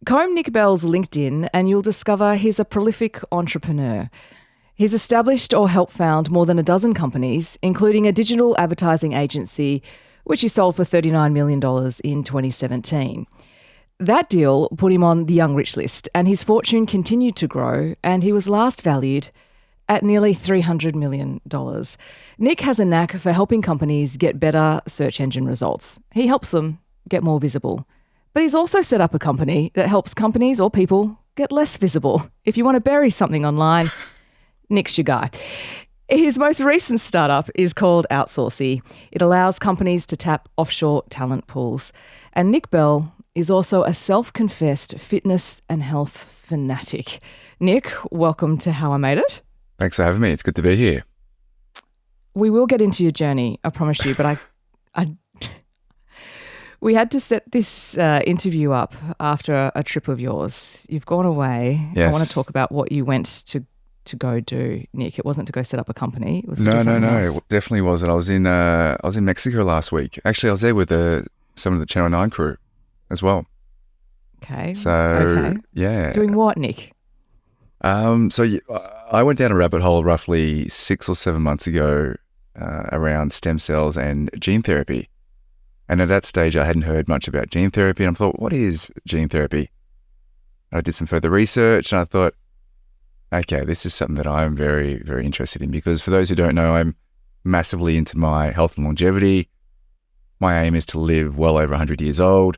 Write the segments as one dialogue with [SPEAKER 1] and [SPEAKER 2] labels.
[SPEAKER 1] Comb Nick Bell's LinkedIn and you'll discover he's a prolific entrepreneur. He's established or helped found more than a dozen companies, including a digital advertising agency, which he sold for $39 million in 2017. That deal put him on the Young Rich list, and his fortune continued to grow, and he was last valued at nearly $300 million. Nick has a knack for helping companies get better search engine results. He helps them get more visible. But he's also set up a company that helps companies or people get less visible. If you want to bury something online, Nick's your guy. His most recent startup is called Outsourcey. It allows companies to tap offshore talent pools. And Nick Bell is also a self-confessed fitness and health fanatic. Nick, welcome to How I Made It.
[SPEAKER 2] Thanks for having me. It's good to be here.
[SPEAKER 1] We will get into your journey, I promise you, but we had to set this interview up after a trip of yours. You've gone away.
[SPEAKER 2] Yes.
[SPEAKER 1] I want to talk about what you went to go do, Nick. It wasn't to go set up a company. It was to
[SPEAKER 2] No,
[SPEAKER 1] do something else.
[SPEAKER 2] it definitely wasn't. I was in Mexico last week. Actually, I was there with some of the Channel 9 crew as well.
[SPEAKER 1] Okay.
[SPEAKER 2] So, yeah.
[SPEAKER 1] Doing what, Nick?
[SPEAKER 2] I went down a rabbit hole roughly 6 or 7 months ago around stem cells and gene therapy. And at that stage, I hadn't heard much about gene therapy. And I thought, what is gene therapy? I did some further research and I thought, okay, this is something that I'm very, very interested in, because for those who don't know, I'm massively into my health and longevity. My aim is to live well over 100 years old.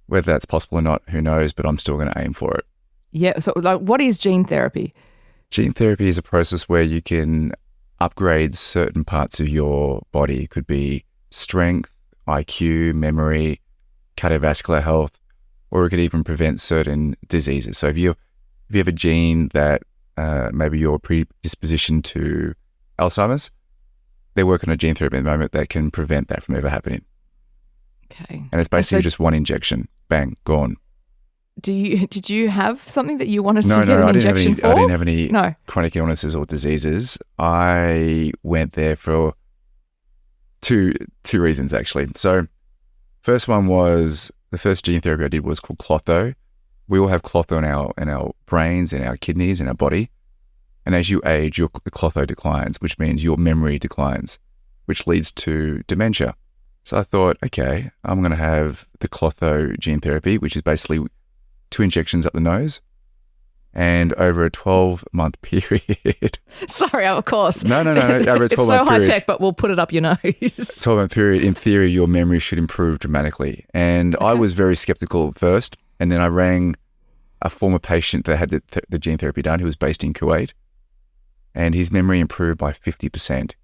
[SPEAKER 2] Whether that's possible or not, who knows, but I'm still going to aim for it.
[SPEAKER 1] Yeah. So, what is gene therapy?
[SPEAKER 2] Gene therapy is a process where you can upgrade certain parts of your body. It could be strength, IQ, memory, cardiovascular health, or it could even prevent certain diseases. So if you have a gene that maybe you're predisposition to Alzheimer's, they're working on gene therapy at the moment that can prevent that from ever happening.
[SPEAKER 1] Okay.
[SPEAKER 2] And it's basically just one injection. Bang, gone.
[SPEAKER 1] Did you have something that you wanted to
[SPEAKER 2] No,
[SPEAKER 1] get an injection for?
[SPEAKER 2] I didn't have any
[SPEAKER 1] No.
[SPEAKER 2] chronic illnesses or diseases. I went there for two reasons, actually. So first one was, the first gene therapy I did was called Clotho. We all have Clotho in our brains, in our kidneys, in our body. And as you age, your Clotho declines, which means your memory declines, which leads to dementia. So I thought, okay, I'm going to have the Clotho gene therapy, which is basically 2 injections up the nose, and over a 12-month period.
[SPEAKER 1] Sorry, of course.
[SPEAKER 2] No. Over a 12-month period.
[SPEAKER 1] It's so high tech, but we'll put it up your nose.
[SPEAKER 2] 12-month period, in theory, your memory should improve dramatically. And I was very skeptical at first, and then I rang a former patient that had the gene therapy done, who was based in Kuwait, and his memory improved by 50%.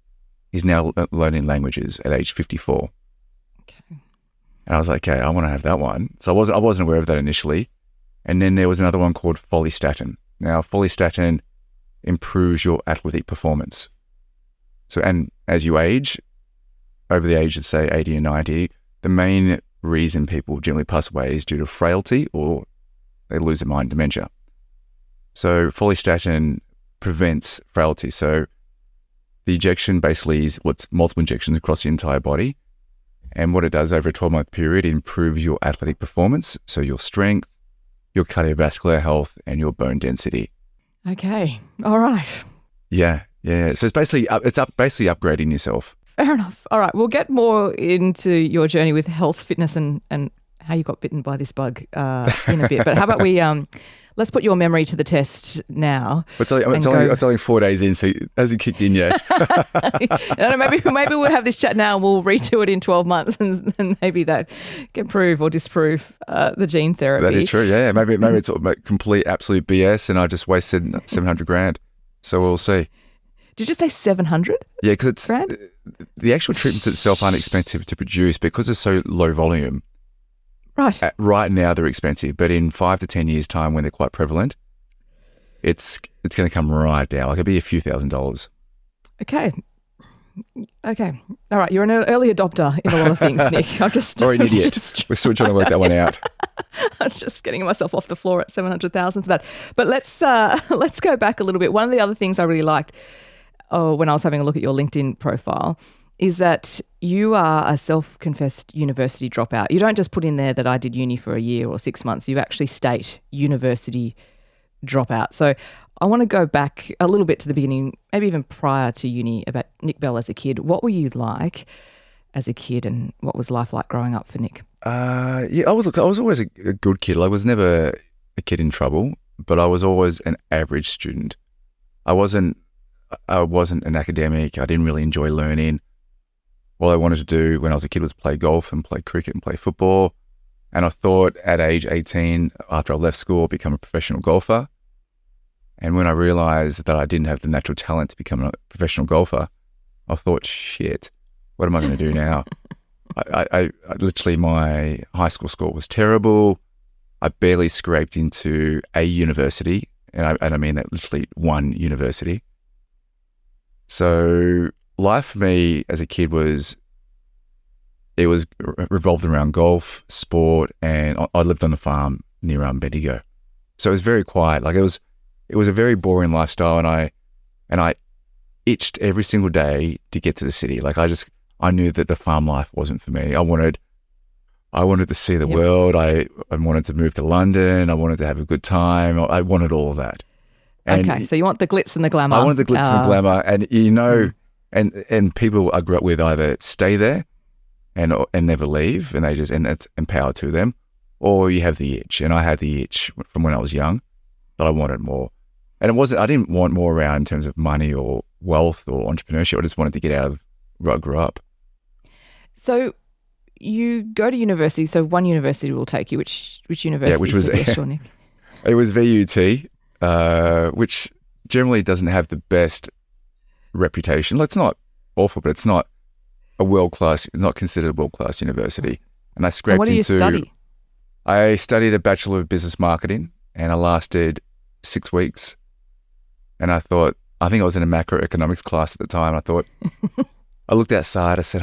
[SPEAKER 2] He's now learning languages at age 54.
[SPEAKER 1] Okay.
[SPEAKER 2] And I was like, okay, I want to have that one. So I wasn't aware of that initially. And then there was another one called Follistatin. Now, Follistatin improves your athletic performance. So, and as you age, over the age of, say, 80 and 90, the main reason people generally pass away is due to frailty or they lose their mind, dementia. So Follistatin prevents frailty. So the injection basically is what's multiple injections across the entire body. And what it does over a 12-month period, it improves your athletic performance, so your strength, your cardiovascular health, and your bone density.
[SPEAKER 1] Okay. All right.
[SPEAKER 2] Yeah. So it's basically upgrading yourself.
[SPEAKER 1] Fair enough. All right. We'll get more into your journey with health, fitness, and how you got bitten by this bug in a bit. But how about we let's put your memory to the test now.
[SPEAKER 2] It's only 4 days in, so it hasn't kicked in yet.
[SPEAKER 1] No, maybe we'll have this chat now and we'll redo it in 12 months and maybe that can prove or disprove the gene therapy.
[SPEAKER 2] That is true, yeah. Maybe it's complete, absolute BS and I just wasted $700,000. So we'll see.
[SPEAKER 1] Did you say 700?
[SPEAKER 2] Yeah, because the actual treatments itself aren't expensive to produce because they're so low volume.
[SPEAKER 1] Right.
[SPEAKER 2] Right now they're expensive, but in 5 to 10 years' time when they're quite prevalent, it's going to come right down. Like it'll be a few $1,000s.
[SPEAKER 1] Okay. All right. You're an early adopter in a lot of things, Nick.
[SPEAKER 2] Or an idiot. We're still trying to work that one out.
[SPEAKER 1] I'm just getting myself off the floor at 700,000 for that. But let's go back a little bit. One of the other things I really liked when I was having a look at your LinkedIn profile is that you are a self-confessed university dropout. You don't just put in there that I did uni for a year or 6 months. You actually state university dropout. So I want to go back a little bit to the beginning, maybe even prior to uni, about Nick Bell as a kid. What were you like as a kid, and what was life like growing up for Nick?
[SPEAKER 2] Yeah, I was always a good kid. I was never a kid in trouble, but I was always an average student. I wasn't an academic. I didn't really enjoy learning. All I wanted to do when I was a kid was play golf and play cricket and play football. And I thought at age 18, after I left school, I'd become a professional golfer. And when I realized that I didn't have the natural talent to become a professional golfer, I thought, shit, what am I going to do now? I literally, my high school score was terrible. I barely scraped into a university. And I mean that literally one university. So life for me as a kid was revolved around golf, sport, and I lived on a farm near Bendigo. So it was very quiet. Like it was a very boring lifestyle, and I itched every single day to get to the city. Like I knew that the farm life wasn't for me. I wanted to see the world. I wanted to move to London. I wanted to have a good time. I wanted all of that. And
[SPEAKER 1] okay, so you want the glitz and the glamour.
[SPEAKER 2] I wanted the glitz and the glamour, and and people I grew up with either stay there and never leave, and that's empowered to them, or you have the itch, and I had the itch from when I was young that I wanted more, and I didn't want more around in terms of money or wealth or entrepreneurship. I just wanted to get out of where I grew up. So
[SPEAKER 1] you go to university. So one university will take you. Which university?
[SPEAKER 2] Yeah, which was
[SPEAKER 1] Nick?
[SPEAKER 2] It was VUT, which generally doesn't have the best reputation. It's not awful, but it's not a world-class, not considered a world-class university. And I scraped into...
[SPEAKER 1] What do you study?
[SPEAKER 2] I studied a Bachelor of Business Marketing, and I lasted 6 weeks. And I think I was in a macroeconomics class at the time. I thought, I looked outside, I said,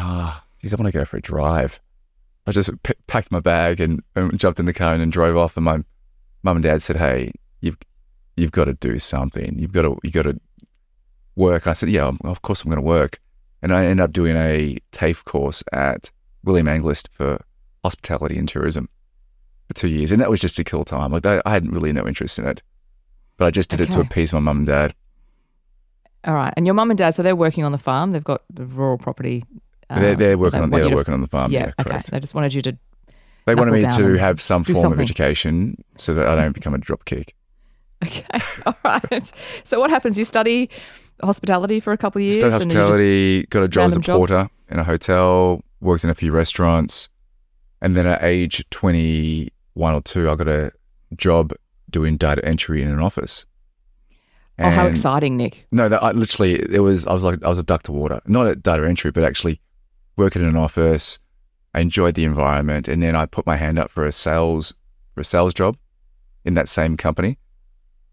[SPEAKER 2] geez, I want to go for a drive. I just packed my bag and jumped in the car and then drove off. And my mum and dad said, hey, you've got to do something. You got to work. I said, yeah, of course I'm going to work. And I ended up doing a TAFE course at William Anglist for hospitality and tourism for 2 years. And that was just to kill time. Like I had really no interest in it, but I just did it to appease my mum and dad.
[SPEAKER 1] All right. And your mum and dad, so they're working on the farm. They've got the rural property.
[SPEAKER 2] They're working on the farm. Yeah,
[SPEAKER 1] okay.
[SPEAKER 2] Correct.
[SPEAKER 1] They just wanted you to.
[SPEAKER 2] They wanted me to have some form of education so that I don't become a dropkick.
[SPEAKER 1] Okay. All right. So what happens? You study hospitality for a couple of years?
[SPEAKER 2] Studied hospitality, got a job as a porter in a hotel, worked in a few restaurants. And then at age 21 or 2, I got a job doing data entry in an office.
[SPEAKER 1] And how exciting, Nick.
[SPEAKER 2] No, I was a duck to water. Not at data entry, but actually working in an office. I enjoyed the environment. And then I put my hand up for a sales job in that same company.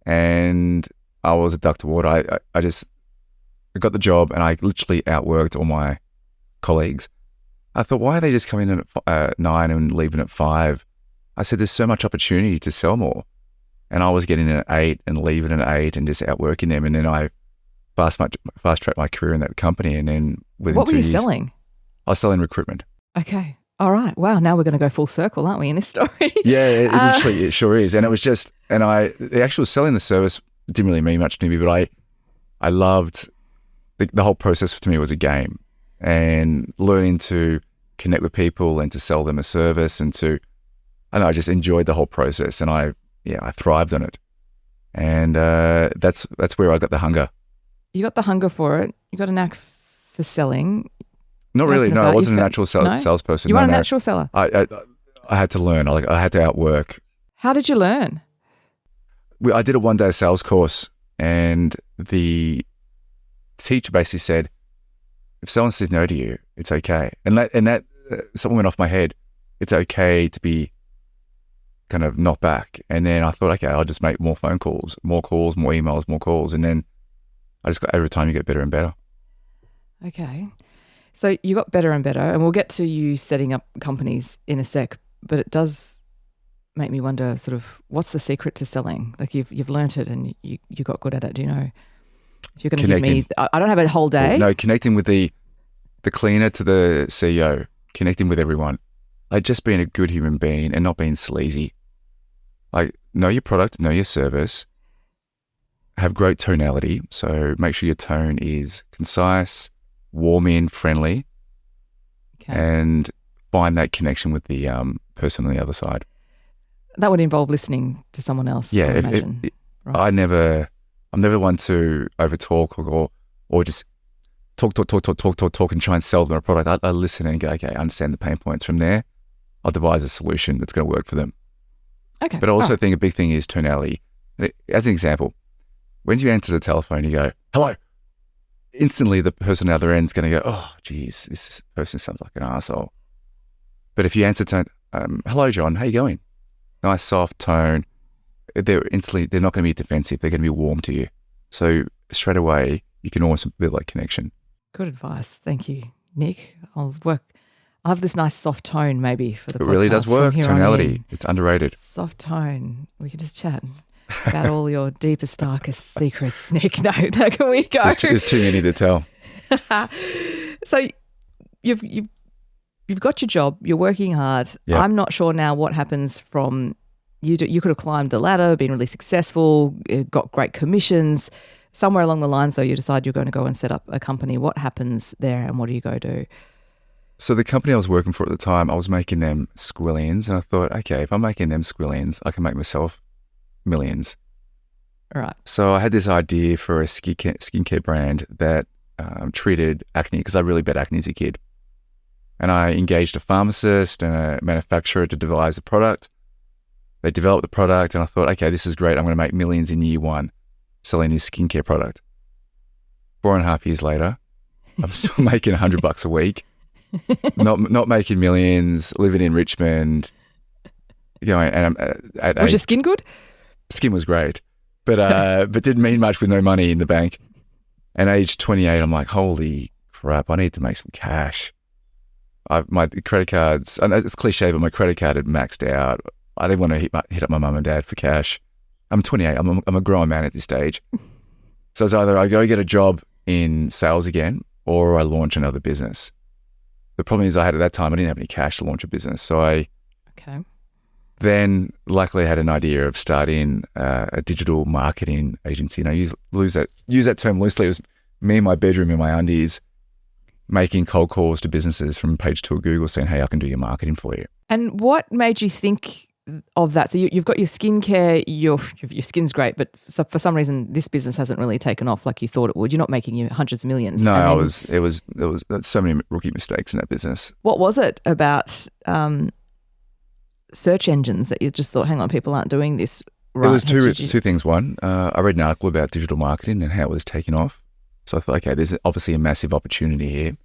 [SPEAKER 2] And I was a duck to water. I got the job, and I literally outworked all my colleagues. I thought, why are they just coming in at 9 and leaving at 5? I said, there's so much opportunity to sell more. And I was getting in at 8 and leaving at 8 and just outworking them. And then I fast-tracked my career in that company. And then within 2 years...
[SPEAKER 1] What were you selling?
[SPEAKER 2] I was selling recruitment.
[SPEAKER 1] Okay. All right. Wow. Now we're going to go full circle, aren't we, in this story?
[SPEAKER 2] Yeah, it sure is. And it was just... And the actual selling the service didn't really mean much to me, but I loved... The whole process to me was a game. And learning to connect with people and to sell them a service and I just enjoyed the whole process, and I thrived on it. And that's where I got the hunger.
[SPEAKER 1] You got the hunger for it. You got a knack for selling.
[SPEAKER 2] Not really. No, I wasn't a natural salesperson.
[SPEAKER 1] You weren't a natural seller.
[SPEAKER 2] I had to learn. I had to outwork.
[SPEAKER 1] How did you learn?
[SPEAKER 2] I did a 1-day sales course, and the teacher basically said, if someone says no to you, it's okay. And that something went off my head. It's okay to be kind of knocked back. And then I thought, okay, I'll just make more phone calls, more emails, more calls. And then I just got, every time you get better and better.
[SPEAKER 1] Okay. So you got better and better, and we'll get to you setting up companies in a sec, but it does make me wonder sort of what's the secret to selling? Like you've learnt it and you got good at it. Do you know? If you're going to give me, I don't have a whole day.
[SPEAKER 2] No, connecting with the the cleaner to the CEO, connecting with everyone. Like just being a good human being and not being sleazy. Like know your product, know your service, have great tonality. So make sure your tone is concise, warming, friendly, and find that connection with the person on the other side.
[SPEAKER 1] That would involve listening to someone else.
[SPEAKER 2] Yeah,
[SPEAKER 1] I imagine. Right.
[SPEAKER 2] I'm never one to overtalk or just talk and try and sell them a product. I listen and go, okay, I understand the pain points. From there, I'll devise a solution that's going to work for them.
[SPEAKER 1] Okay.
[SPEAKER 2] But I also think a big thing is tonality. As an example, when you answer the telephone, you go, hello. Instantly, the person on the other end is going to go, oh, geez, this person sounds like an asshole. But if you answer hello, John, how you going? Nice, soft tone. They're not going to be defensive. They're going to be warm to you. So straight away, you can almost build that connection.
[SPEAKER 1] Good advice. Thank you, Nick. I'll have this nice soft tone maybe for the podcast.
[SPEAKER 2] It really does work. Tonality. It's underrated.
[SPEAKER 1] Soft tone. We can just chat about all your deepest, darkest secrets, Nick. No, can we go?
[SPEAKER 2] There's too many to tell.
[SPEAKER 1] So you've got your job. You're working hard.
[SPEAKER 2] Yep.
[SPEAKER 1] I'm not sure now what happens from you. You could have climbed the ladder, been really successful, got great commissions. Somewhere along the lines, though, you decide you're going to go and set up a company. What happens there and what do you go do?
[SPEAKER 2] So the company I was working for at the time, I was making them squillions. And I thought, okay, if I'm making them squillions, I can make myself millions.
[SPEAKER 1] All right.
[SPEAKER 2] So I had this idea for a skincare brand that treated acne because I really bet acne as a kid. And I engaged a pharmacist and a manufacturer to devise a product. They developed the product and I thought, okay, this is great. I'm going to make millions in year one selling this skincare product. 4.5 years later, I'm still making $100 a week. Not making millions, living in Richmond. And I'm
[SPEAKER 1] Was your skin good?
[SPEAKER 2] Skin was great, but didn't mean much with no money in the bank. And age 28, I'm like, holy crap, I need to make some cash. My credit cards, and it's cliche, but my credit card had maxed out. I didn't want to hit up my mum and dad for cash. I'm 28. I'm a grown man at this stage. So it's either I go get a job in sales again or I launch another business. The problem is at that time, I didn't have any cash to launch a business. So then luckily had an idea of starting a digital marketing agency. And I use that term loosely. It was me in my bedroom in my undies making cold calls to businesses from page 2 of Google saying, hey, I can do your marketing for you.
[SPEAKER 1] And what made you think of that? So you've got your skincare, your skin's great, but for some reason this business hasn't really taken off like you thought it would. You're not making you hundreds of millions.
[SPEAKER 2] No, there was so many rookie mistakes in that business.
[SPEAKER 1] What was it about search engines that you just thought, hang on, people aren't doing this right?
[SPEAKER 2] There was two things. One, I read an article about digital marketing and how it was taking off. So I thought, okay, there's obviously a massive opportunity here.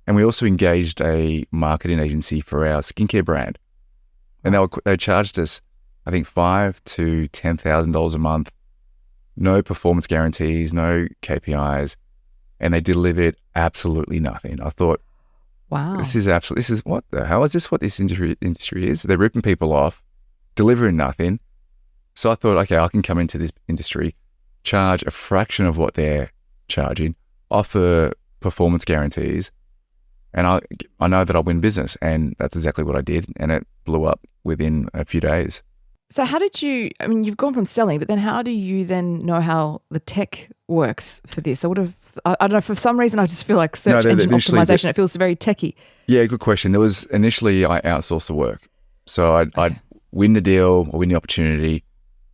[SPEAKER 2] And we also engaged a marketing agency for our skincare brand. And they charged us, I think, $5,000 to $10,000 a month. No performance guarantees, no KPIs, and they delivered absolutely nothing. I thought,
[SPEAKER 1] wow,
[SPEAKER 2] this is what the hell is this? What this industry is? They're ripping people off, delivering nothing. So I thought, okay, I can come into this industry, charge a fraction of what they're charging, offer performance guarantees, and I know that I'll win business. And that's exactly what I did, and it blew up within a few days.
[SPEAKER 1] So how did you, I mean, you've gone from selling, but then how do you then know how the tech works for this? I don't know, for some reason I just feel like search engine optimization, it feels very techy.
[SPEAKER 2] Yeah, good question. Initially I outsourced the work. So I'd win the deal or win the opportunity.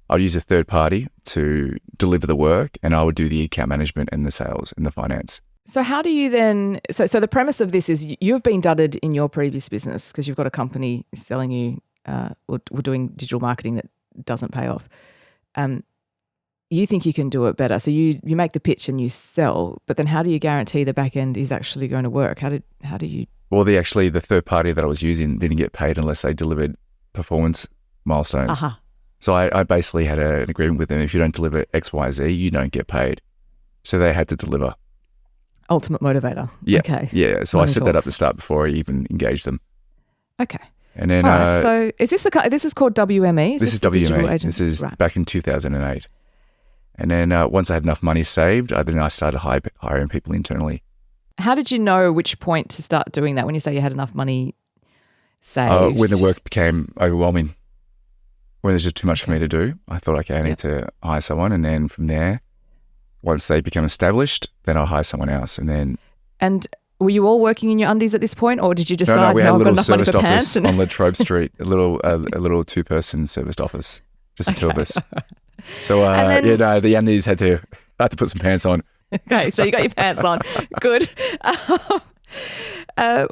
[SPEAKER 2] I'd use a third party to deliver the work, and I would do the account management and the sales and the finance.
[SPEAKER 1] So how do you then, so the premise of this is you've been dudded in your previous business because you've got a company selling you, or doing digital marketing that doesn't pay off. You think you can do it better. So you make the pitch and you sell, but then how do you guarantee the back end is actually going to work? How do you? Well,
[SPEAKER 2] the third party that I was using didn't get paid unless they delivered performance milestones.
[SPEAKER 1] Uh-huh.
[SPEAKER 2] So I basically had an agreement with them. If you don't deliver X, Y, Z, you don't get paid. So they had to deliver.
[SPEAKER 1] Ultimate motivator.
[SPEAKER 2] Yeah.
[SPEAKER 1] Okay.
[SPEAKER 2] Yeah. So I set that up to start before I even engaged them.
[SPEAKER 1] Okay.
[SPEAKER 2] And then,
[SPEAKER 1] all right, so is this this is called WME?
[SPEAKER 2] This is WME. This is back in 2008. And then once I had enough money saved, I started hiring people internally.
[SPEAKER 1] How did you know which point to start doing that when you say you had enough money saved?
[SPEAKER 2] When the work became overwhelming, when there's just too much for me to do, I thought, okay, I need to hire someone. And then from there, once they become established, then I'll hire someone else.
[SPEAKER 1] And were you all working in your undies at this point, or did you decide,
[SPEAKER 2] no, we had a
[SPEAKER 1] I've got
[SPEAKER 2] little
[SPEAKER 1] enough money
[SPEAKER 2] serviced
[SPEAKER 1] for
[SPEAKER 2] office
[SPEAKER 1] pants?
[SPEAKER 2] on Latrobe Street, a little two-person serviced office, just the two of us. So the undies I had to put some pants on.
[SPEAKER 1] Okay, so you got your pants on. Good.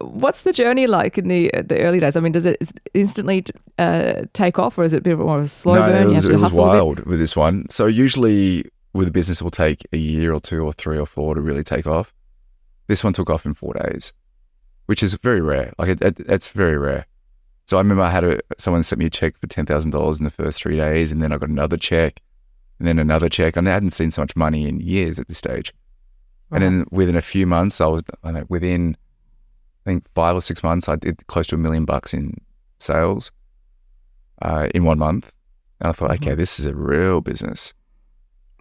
[SPEAKER 1] What's the journey like in the early days? I mean, does it instantly take off, or is it a bit more of a slow burn?
[SPEAKER 2] It was wild with this one. So usually with a business, it will take a year or two or three or four to really take off. This one took off in 4 days, which is very rare. Like it's very rare. So I remember I had someone sent me a check for $10,000 in the first 3 days, and then I got another check, and then another check. And I hadn't seen so much money in years at this stage. Right. And then within a few months, within I think 5 or 6 months, I did close to $1 million in sales in 1 month. And I thought, okay, this is a real business.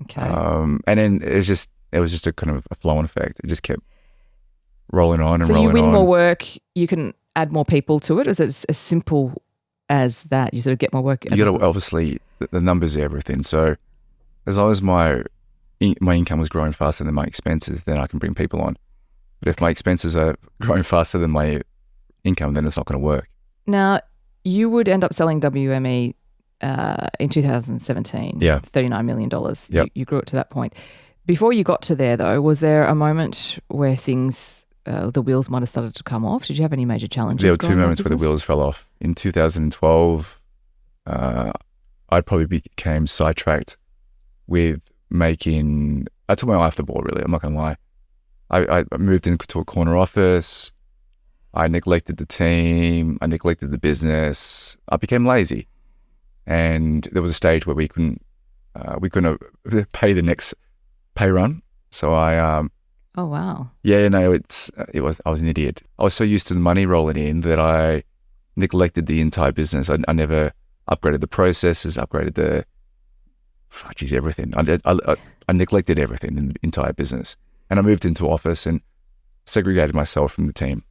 [SPEAKER 1] Okay.
[SPEAKER 2] And then it was just a kind of a flow-on effect. It just kept rolling on and
[SPEAKER 1] rolling on. So you win
[SPEAKER 2] on.
[SPEAKER 1] more work, you can add more people to it? Is it as simple as that? You sort of get more work?
[SPEAKER 2] You got to, obviously, the numbers are everything. So as long as my income was growing faster than my expenses, then I can bring people on. But if my expenses are growing faster than my income, then it's not going to work.
[SPEAKER 1] Now, you would end up selling WME in 2017.
[SPEAKER 2] Yeah.
[SPEAKER 1] $39 million.
[SPEAKER 2] Yep.
[SPEAKER 1] You grew it to that point. Before you got to there, though, was there a moment where things, the wheels might have started to come off? Did you have any major challenges?
[SPEAKER 2] There were 2 moments where the wheels fell off. In 2012, I probably became sidetracked with making... I took my eye off the ball, really. I'm not going to lie. I moved into a corner office. I neglected the team. I neglected the business. I became lazy. And there was a stage where we couldn't pay the next pay run. So I...
[SPEAKER 1] oh, wow.
[SPEAKER 2] Yeah, no, I was an idiot. I was so used to the money rolling in that I neglected the entire business. I never upgraded the processes, upgraded everything. I neglected everything in the entire business. And I moved into office and segregated myself from the team.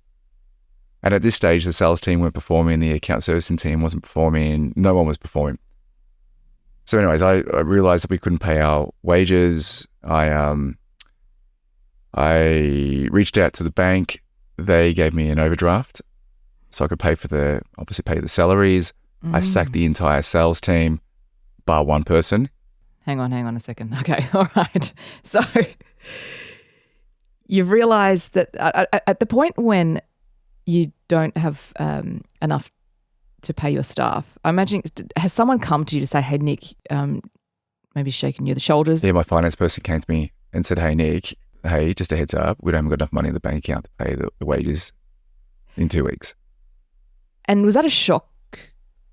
[SPEAKER 2] And at this stage, the sales team weren't performing, the account servicing team wasn't performing, no one was performing. So anyways, I realized that we couldn't pay our wages. I reached out to the bank. They gave me an overdraft so I could pay the salaries. I sacked the entire sales team, bar one person.
[SPEAKER 1] Hang on a second. Okay, all right. So you've realised that at the point when you don't have enough to pay your staff, I imagine, has someone come to you to say, hey, Nick, maybe shaking you the shoulders?
[SPEAKER 2] Yeah, my finance person came to me and said, hey, Nick, just a heads up, we don't have got enough money in the bank account to pay the wages in 2 weeks.
[SPEAKER 1] And was that a shock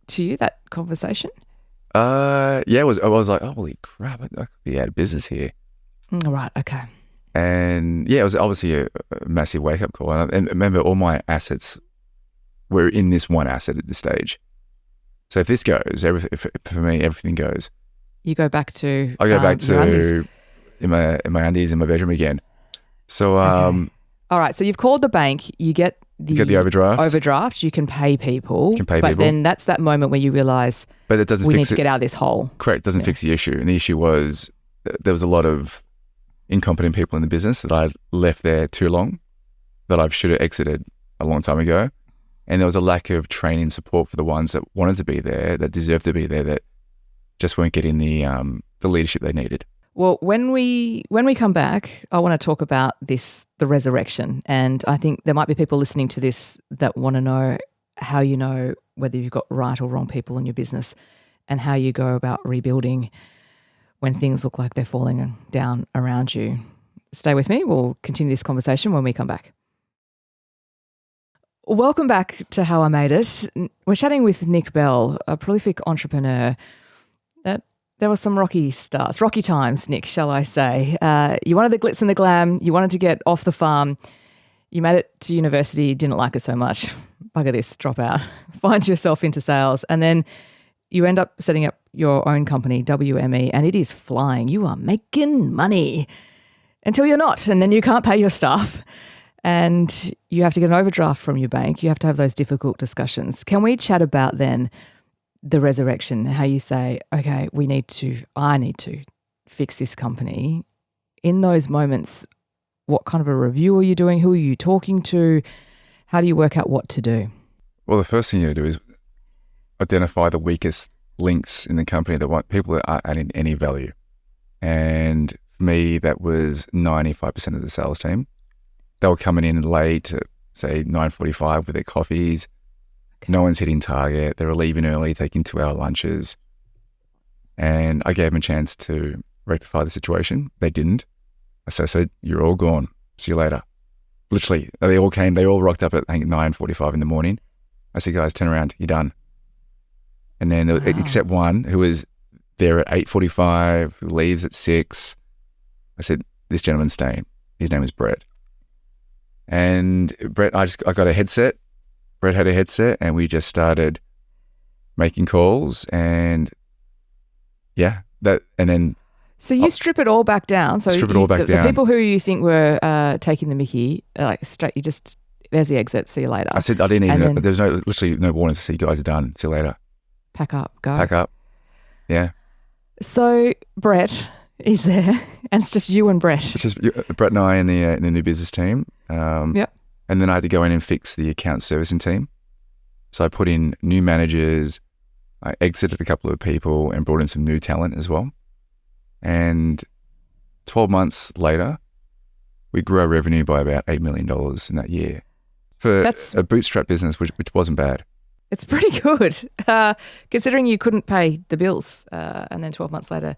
[SPEAKER 1] to you, that conversation?
[SPEAKER 2] Yeah, I was like, oh, holy crap, I could be out of business here.
[SPEAKER 1] Right, okay.
[SPEAKER 2] And yeah, it was obviously a massive wake-up call. And remember, all my assets were in this one asset at this stage. So if this goes, for me, everything goes.
[SPEAKER 1] You go back to...
[SPEAKER 2] I go back to in my undies in my bedroom again. So...
[SPEAKER 1] okay. All right, so you've called the bank, you get the overdraft, you can pay people. But then that's that moment where you realise we need to get out of this hole.
[SPEAKER 2] Correct, it doesn't fix the issue. And the issue was there was a lot of incompetent people in the business that I left there too long, that I should have exited a long time ago. And there was a lack of training support for the ones that wanted to be there, that deserved to be there, that just weren't getting the leadership they needed.
[SPEAKER 1] Well, when we come back, I want to talk about the resurrection. And I think there might be people listening to this that want to know how you know whether you've got right or wrong people in your business, and how you go about rebuilding when things look like they're falling down around you. Stay with me. We'll continue this conversation when we come back. Welcome back to How I Made It. We're chatting with Nick Bell, a prolific entrepreneur. There were some rocky times, Nick, shall I say. You wanted the glitz and the glam. You wanted to get off the farm. You made it to university, didn't like it so much. Bugger this, drop out. Find yourself into sales. And then you end up setting up your own company, WME, and it is flying. You are making money until you're not, and then you can't pay your staff. and you have to get an overdraft from your bank. You have to have those difficult discussions. Can we chat about then the resurrection, how you say, okay, I need to fix this company. In those moments, what kind of a review are you doing? Who are you talking to? How do you work out what to do?
[SPEAKER 2] Well, the first thing you do is identify the weakest links in the company that want people that aren't adding any value. And for me, that was 95% of the sales team. They were coming in late at, say, 9:45 with their coffees. Okay. No one's hitting target. They were leaving early, taking 2-hour lunches. And I gave them a chance to rectify the situation. They didn't. So I said, you're all gone. See you later. Literally, they all rocked up at, I think, 9:45 in the morning. I said, guys, turn around. You're done. And then, except one who was there at 8:45, who leaves at 6. I said, this gentleman's staying. His name is Brett. And Brett, I got a headset. Brett had a headset, and we just started making calls, and
[SPEAKER 1] So you strip it all back down. So the people who you think were taking the mickey, like straight, there's the exit. See you later.
[SPEAKER 2] I said I didn't even. There was literally no warnings. I said, you guys are done. See you later.
[SPEAKER 1] Pack up, go.
[SPEAKER 2] Pack up. Yeah.
[SPEAKER 1] So Brett is there, and it's just you and Brett.
[SPEAKER 2] It's just Brett and I in the new business team.
[SPEAKER 1] Yep.
[SPEAKER 2] And then I had to go in and fix the account servicing team. So I put in new managers. I exited a couple of people and brought in some new talent as well. And 12 months later, we grew our revenue by about $8 million in that year. That's a bootstrap business, which wasn't bad.
[SPEAKER 1] It's pretty good, considering you couldn't pay the bills. And then 12 months later,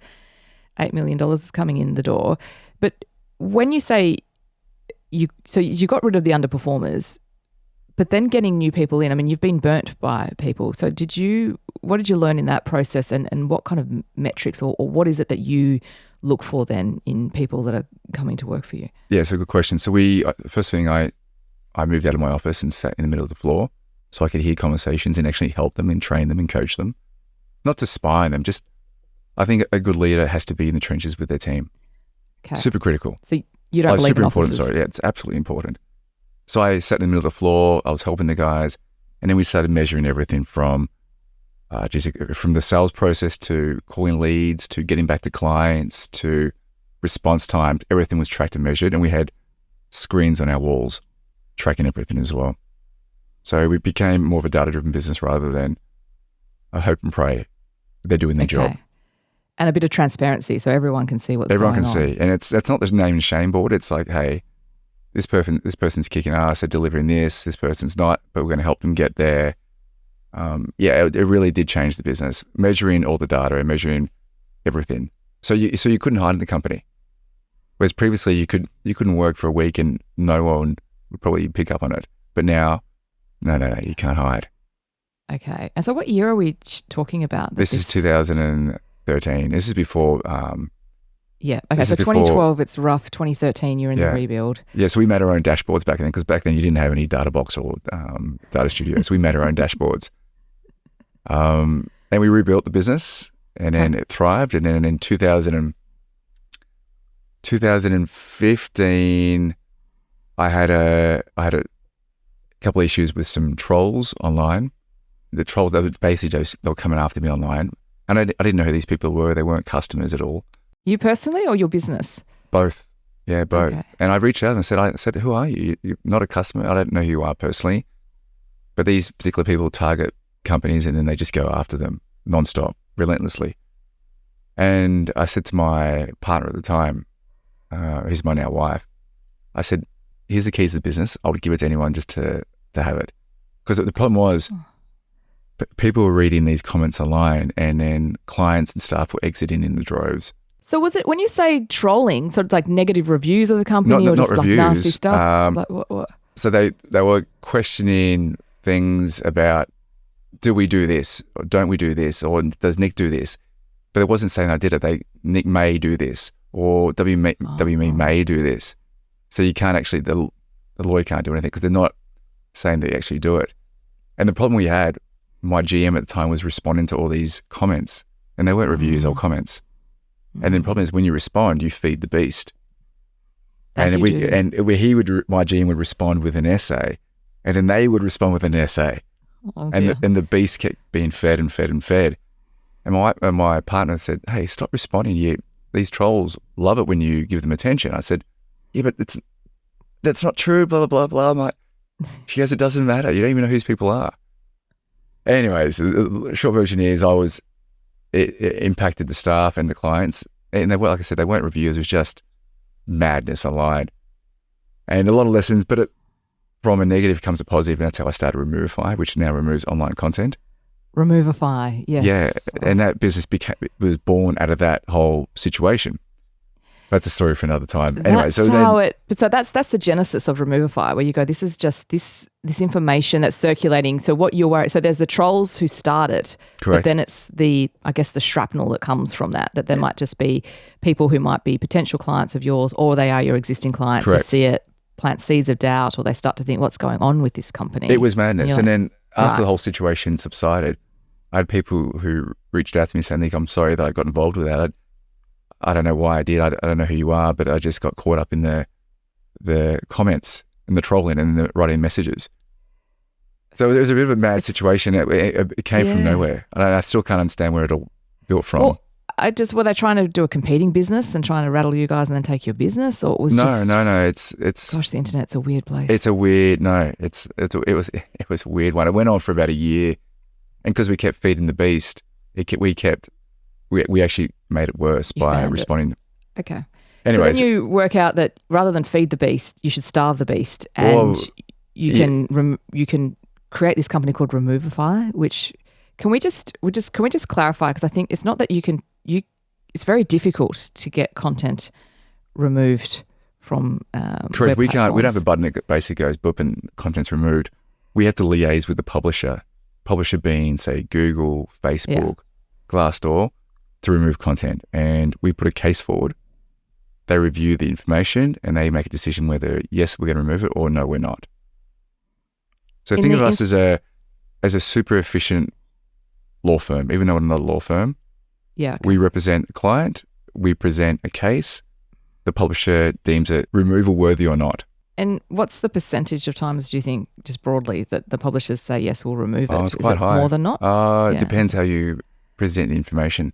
[SPEAKER 1] $8 million is coming in the door. But when you say you got rid of the underperformers, but then getting new people in, I mean, you've been burnt by people. So what did you learn in that process, and what kind of metrics or what is it that you look for then in people that are coming to work for you?
[SPEAKER 2] Yeah, so good question. So first thing, I moved out of my office and sat in the middle of the floor so I could hear conversations and actually help them and train them and coach them. Not to spy on them, just I think a good leader has to be in the trenches with their team.
[SPEAKER 1] Okay.
[SPEAKER 2] Super critical.
[SPEAKER 1] So you don't believe
[SPEAKER 2] super
[SPEAKER 1] in
[SPEAKER 2] important,
[SPEAKER 1] offices?
[SPEAKER 2] sorry. Yeah, it's absolutely important. So I sat in the middle of the floor, I was helping the guys, and then we started measuring everything from the sales process to calling leads to getting back to clients to response time. Everything was tracked and measured, and we had screens on our walls tracking everything as well. So we became more of a data-driven business rather than a hope and pray they're doing their job.
[SPEAKER 1] And a bit of transparency so everyone can see what's going on.
[SPEAKER 2] Everyone can see. And it's not the name and shame board. It's like, hey, this person's kicking ass at delivering this person's not, but we're going to help them get there. It really did change the business, measuring all the data and measuring everything. So you couldn't hide in the company. Whereas previously you couldn't work for a week and no one would probably pick up on it. But now, no, you can't hide.
[SPEAKER 1] Okay. And so what year are we talking about?
[SPEAKER 2] This is 2013. This is before...
[SPEAKER 1] Yeah. Okay. So 2012, it's rough. 2013, you're in the rebuild.
[SPEAKER 2] Yeah. So we made our own dashboards back then, because back then you didn't have any data box or data studio. So we made our own dashboards. And we rebuilt the business, and then it thrived. And then in 2015, I had a couple of issues with some trolls online. The trolls, they were coming after me online. And I didn't know who these people were. They weren't customers at all.
[SPEAKER 1] You personally or your business?
[SPEAKER 2] Both. Yeah, both.
[SPEAKER 1] Okay.
[SPEAKER 2] And I reached out and I said, who are you? You're not a customer. I don't know who you are personally. But these particular people target companies and then they just go after them nonstop, relentlessly. And I said to my partner at the time, who's my now wife, I said, here's the keys to the business. I would give it to anyone just to have it. Because the problem was people were reading these comments online, and then clients and staff were exiting in the droves.
[SPEAKER 1] So was it, when you say trolling, sort of like negative reviews of the company or just like nasty stuff? What?
[SPEAKER 2] So they were questioning things about, do we do this or don't we do this, or does Nick do this? But it wasn't saying I did it. Nick may do this, or WME may do this. So you can't actually, the lawyer can't do anything because they're not saying that you actually do it. And the problem we had, my GM at the time was responding to all these comments, and they weren't reviews or comments. And then the problem is when you respond, you feed the beast.
[SPEAKER 1] That you do.
[SPEAKER 2] My GM would respond with an essay, and then they would respond with an essay.
[SPEAKER 1] Oh,
[SPEAKER 2] And
[SPEAKER 1] dear.
[SPEAKER 2] the beast kept being fed and fed and fed. And my partner said, "Hey, stop responding. These trolls love it when you give them attention." I said, "Yeah, but that's not true, blah, blah, blah, blah." I'm like, she goes, "It doesn't matter. You don't even know who these people are." Anyways, the short version is it impacted the staff and the clients. And they, like I said, they weren't reviews. It was just madness online. And a lot of lessons, but from a negative comes a positive. And that's how I started Removify, which now removes online content.
[SPEAKER 1] Removify, yes.
[SPEAKER 2] Yeah, and that business was born out of that whole situation. That's a story for another time. Anyway,
[SPEAKER 1] That's that's the genesis of Removify, where you go, this is just this information that's circulating. So what you're worried, so there's the trolls who start it,
[SPEAKER 2] Correct.
[SPEAKER 1] but then it's the shrapnel that comes from that there might just be people who might be potential clients of yours, or they are your existing clients
[SPEAKER 2] Correct.
[SPEAKER 1] who see it, plant seeds of doubt, or they start to think, what's going on with this company?
[SPEAKER 2] It was madness.
[SPEAKER 1] You're
[SPEAKER 2] And
[SPEAKER 1] like,
[SPEAKER 2] then after
[SPEAKER 1] right.
[SPEAKER 2] the whole situation subsided, I had people who reached out to me saying, "Nick, I'm sorry that I got involved with that. I don't know why I did. I don't know who you are, but I just got caught up in the comments and the trolling and the writing messages." So it was a bit of a mad situation. It came from
[SPEAKER 1] Yeah.
[SPEAKER 2] nowhere. And I still can't understand where it all built from.
[SPEAKER 1] Well, were they trying to do a competing business and trying to rattle you guys and then take your business, or it was
[SPEAKER 2] No.
[SPEAKER 1] just
[SPEAKER 2] It's
[SPEAKER 1] gosh, the internet's a weird place.
[SPEAKER 2] It's a weird, it was a weird one. It went on for about a year, and because we kept feeding the beast, we actually made it worse
[SPEAKER 1] You
[SPEAKER 2] by
[SPEAKER 1] found it.
[SPEAKER 2] responding.
[SPEAKER 1] Okay.
[SPEAKER 2] Anyways,
[SPEAKER 1] So then you work out that rather than feed the beast, you should starve the beast, and
[SPEAKER 2] Well,
[SPEAKER 1] you can create this company called Removify. Which can we just clarify, because I think it's not that it's very difficult to get content removed from
[SPEAKER 2] correct.
[SPEAKER 1] web
[SPEAKER 2] We don't have a
[SPEAKER 1] platforms.
[SPEAKER 2] button that basically goes boop and content's removed. We have to liaise with the publisher being, say, Google, Facebook, Glassdoor, to remove content. And we put a case forward. They review the information and they make a decision whether, yes, we're going to remove it, or no, we're not. So think of us as a super efficient law firm, even though we're not a law firm.
[SPEAKER 1] Yeah. Okay.
[SPEAKER 2] We represent the client, we present a case, the publisher deems it removal worthy or not.
[SPEAKER 1] And what's the percentage of times, do you think, just broadly, that the publishers say, yes, we'll remove it?
[SPEAKER 2] Oh, it's
[SPEAKER 1] Is
[SPEAKER 2] quite
[SPEAKER 1] it
[SPEAKER 2] high.
[SPEAKER 1] more than not?
[SPEAKER 2] It
[SPEAKER 1] Yeah.
[SPEAKER 2] depends how you present the information.